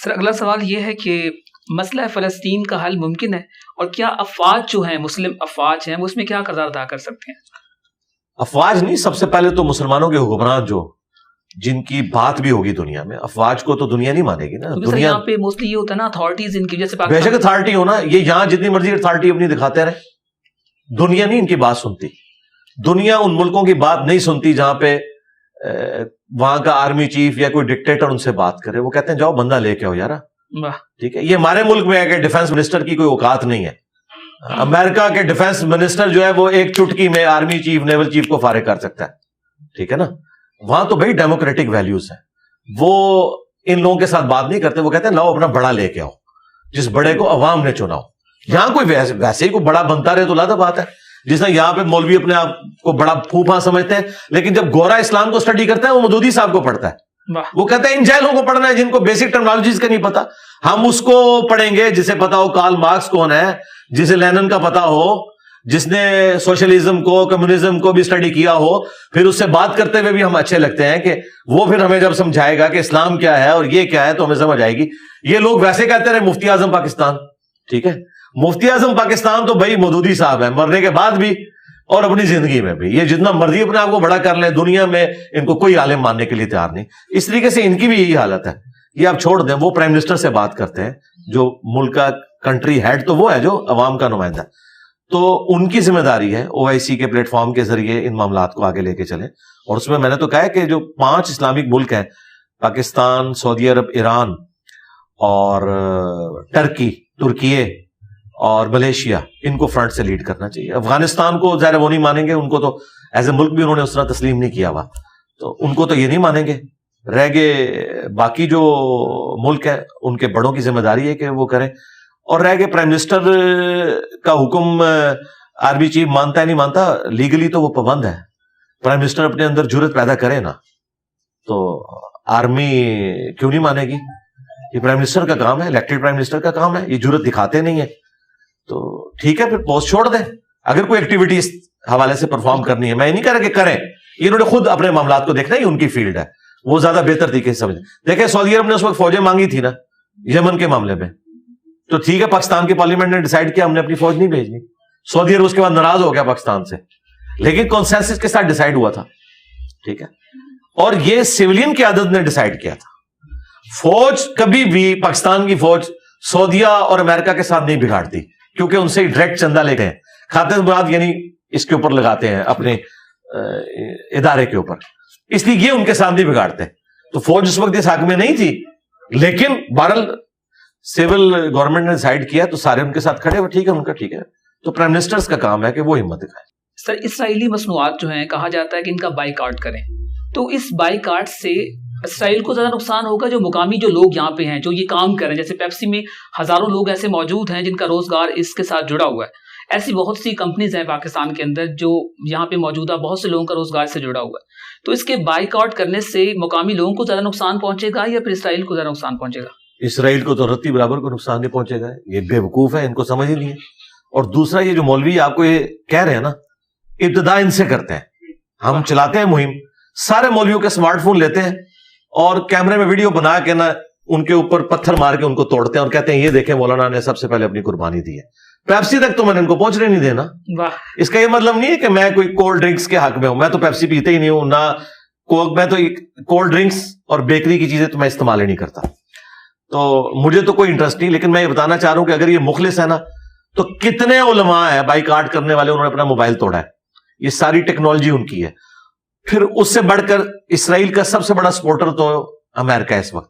Speaker 2: سر اگلا سوال یہ ہے کہ مسئلہ فلسطین کا حل ممکن ہے, اور کیا افواج جو ہیں, مسلم افواج ہیں, وہ اس میں کیا کردار ادا کر سکتے ہیں؟
Speaker 1: افواج نہیں, سب سے پہلے تو مسلمانوں کے حکمران جو جن کی بات بھی ہوگی دنیا میں, افواج کو تو دنیا نہیں مانے گی نا. دنیا
Speaker 2: یہاں پہ موسٹلی یہ ہوتا ہے نا اتھارٹیز ان کی, جیسے
Speaker 1: بے شک اتھارٹی ہونا, یہ یہاں جتنی مرضی اتھارٹی اپنی دکھاتے رہے, دنیا نہیں ان کی بات سنتی. دنیا ان ملکوں کی بات نہیں سنتی جہاں پہ وہاں کا آرمی چیف یا کوئی ڈکٹیٹر ان سے بات کرے. وہ کہتے ہیں جاؤ بندہ لے کے آؤ یارا. ٹھیک ہے, یہ ہمارے ملک میں ہے کہ ڈیفنس منسٹر کی کوئی اوقات نہیں ہے. امریکہ کے ڈیفنس منسٹر جو ہے وہ ایک چٹکی میں آرمی چیف, نیول چیف کو فارغ کر سکتا ہے. ٹھیک ہے نا, وہاں تو بھائی ڈیموکریٹک ویلیوز ہیں, وہ ان لوگوں کے ساتھ بات نہیں کرتے. وہ کہتے ہیں لاؤ اپنا بڑا لے کے آؤ, جس بڑے کو عوام نے چنا ہو. یہاں کوئی ویسے ہی کوئی بڑا بنتا رہے تو لاتا بات ہے. جس طرح یہاں پہ مولوی اپنے آپ کو بڑا پھوپھا سمجھتے ہیں, لیکن جب گورا اسلام کو اسٹڈی کرتا ہے وہ مودودی صاحب کو پڑھتا ہے. وہ کہتا ہے ان جہلوں کو پڑھنا ہے جن کو بیسک ٹرمنالوجیز کا نہیں پتا. ہم اس کو پڑھیں گے جسے پتا ہو کارل مارکس کون ہے, جسے لینن کا پتا ہو, جس نے سوشلزم کو کمیونزم کو بھی اسٹڈی کیا ہو. پھر اس سے بات کرتے ہوئے بھی ہم اچھے لگتے ہیں کہ وہ پھر ہمیں جب سمجھائے گا کہ اسلام کیا ہے اور یہ کیا ہے تو ہمیں سمجھ آئے گی. یہ لوگ ویسے کہتے رہے مفتی اعظم پاکستان. ٹھیک ہے, مفتی اعظم پاکستان تو بھائی مودودی صاحب ہیں, مرنے کے بعد بھی اور اپنی زندگی میں بھی. یہ جتنا مرضی اپنے آپ کو بڑا کر لیں, دنیا میں ان کو کوئی عالم ماننے کے لیے تیار نہیں. اس طریقے سے ان کی بھی یہی حالت ہے. یہ آپ چھوڑ دیں, وہ پرائم منسٹر سے بات کرتے ہیں, جو ملک کا کنٹری ہیڈ تو وہ ہے جو عوام کا نمائندہ. تو ان کی ذمہ داری ہے OIC کے پلیٹ فارم کے ذریعے ان معاملات کو آگے لے کے چلیں. اور اس میں نے تو کہا ہے کہ جو 5 اسلامک ملک ہیں, پاکستان, سعودی عرب, ایران اور ترکیے اور ملیشیا, ان کو فرنٹ سے لیڈ کرنا چاہیے. افغانستان کو ظاہر وہ نہیں مانیں گے, ان کو تو ایز اے ملک بھی انہوں نے اس طرح تسلیم نہیں کیا ہوا, تو ان کو تو یہ نہیں مانیں گے. رہ گئے باقی جو ملک ہیں, ان کے بڑوں کی ذمہ داری ہے کہ وہ کریں. اور رہ گئے پرائم منسٹر کا حکم آرمی چیف مانتا ہے نہیں مانتا, لیگلی تو وہ پابند ہے. پرائم منسٹر اپنے اندر جرت پیدا کرے نا, تو آرمی کیوں نہیں مانے گی؟ یہ پرائم منسٹر کا کام ہے, الیکٹڈ پرائم منسٹر کا کام ہے. یہ جرت دکھاتے نہیں ہے تو ٹھیک ہے, پھر پوسٹ چھوڑ دیں. اگر کوئی ایکٹیویٹی اس حوالے سے پرفارم کرنی ہے, میں یہ نہیں کہہ رہا کہ کریں, انہوں نے خود اپنے معاملات کو دیکھنا, یہ ان کی فیلڈ ہے, وہ زیادہ بہتر طریقے سے سمجھیں. دیکھیں سعودی عرب نے اس وقت فوجیں مانگی تھی نا یمن کے معاملے میں, تو ٹھیک ہے, پاکستان کی پارلیمنٹ نے ڈیسائیڈ کیا ہم نے اپنی فوج نہیں بھیجنی. سعودی عرب اس کے بعد ناراض ہو گیا پاکستان سے, لیکن کنسنسس کے ساتھ ڈیسائیڈ ہوا تھا. ٹھیک ہے, اور یہ سیولین قیادت نے ڈیسائیڈ کیا تھا. فوج کبھی بھی پاکستان کی فوج سعودیہ اور امریکہ کے ساتھ نہیں بگاڑتی, کیونکہ ان سے ڈائریکٹ چندہ لیتے ہیں, کھاتے مراد یعنی اس کے اوپر لگاتے ہیں اپنے ادارے کے اوپر, اس لیے یہ ان کے ساتھ نہیں بگاڑتے. تو فوج اس وقت اس حق میں نہیں تھی, لیکن بہرحال سول گورنمنٹ نے ڈیسائیڈ کیا تو سارے ان کے ساتھ کھڑے ہوئے. ٹھیک ہے, ان کا ٹھیک ہے. تو پرائم منسٹرز کا کام ہے کہ وہ ہمت دکھائیں.
Speaker 2: سر اسرائیلی مصنوعات جو ہیں کہا جاتا ہے کہ ان کا بائیکاٹ کریں, تو اس بائیکاٹ سے اسرائیل کو زیادہ نقصان ہوگا جو مقامی جو لوگ یہاں پہ ہیں جو یہ کام کریں؟ جیسے پیپسی میں ہزاروں لوگ ایسے موجود ہیں جن کا روزگار اس کے ساتھ جڑا ہوا ہے. ایسی بہت سی کمپنیز ہیں پاکستان کے اندر جو یہاں پہ موجودہ بہت سے لوگوں کا روزگار سے جڑا ہوا ہے. تو اس کے بائیکاٹ کرنے سے مقامی لوگوں کو زیادہ نقصان پہنچے گا یا پھر اسرائیل کو زیادہ نقصان پہنچے گا؟
Speaker 1: اسرائیل کو تو رتی برابر کو نقصان نہیں پہنچے گا. یہ بے وقوف ہے, ان کو سمجھ ہی نہیں ہے. اور دوسرا یہ جو مولوی آپ کو یہ کہہ رہے ہیں نا, ابتدا ان سے کرتے ہیں. ہم چلاتے ہیں مہم, سارے مولویوں کے اسمارٹ فون لیتے ہیں اور کیمرے میں ویڈیو بنا کے نا ان کے اوپر پتھر مار کے ان کو توڑتے ہیں اور کہتے ہیں یہ دیکھیں مولانا نے سب سے پہلے اپنی قربانی دی ہے. پیپسی تک تو میں نے ان کو پہنچنے نہیں دینا. اس کا یہ مطلب نہیں ہے کہ میں کوئی کولڈ ڈرنکس کے حق میں ہوں. میں تو پیپسی پیتے ہی نہیں ہوں, نہ کوک. میں تو کولڈ ڈرنکس اور بیکری کی چیزیں تو میں استعمال ہی نہیں کرتا, تو مجھے تو کوئی انٹرسٹ نہیں. لیکن میں یہ بتانا چاہ رہا ہوں کہ اگر یہ مخلص ہے نا, تو کتنے علماء ہیں بائیکاٹ کرنے والے, انہوں نے اپنا موبائل توڑا ہے. یہ ساری ٹیکنالوجی ان کی ہے. پھر اس سے بڑھ کر اسرائیل کا سب سے بڑا سپورٹر تو امریکہ ہے اس وقت.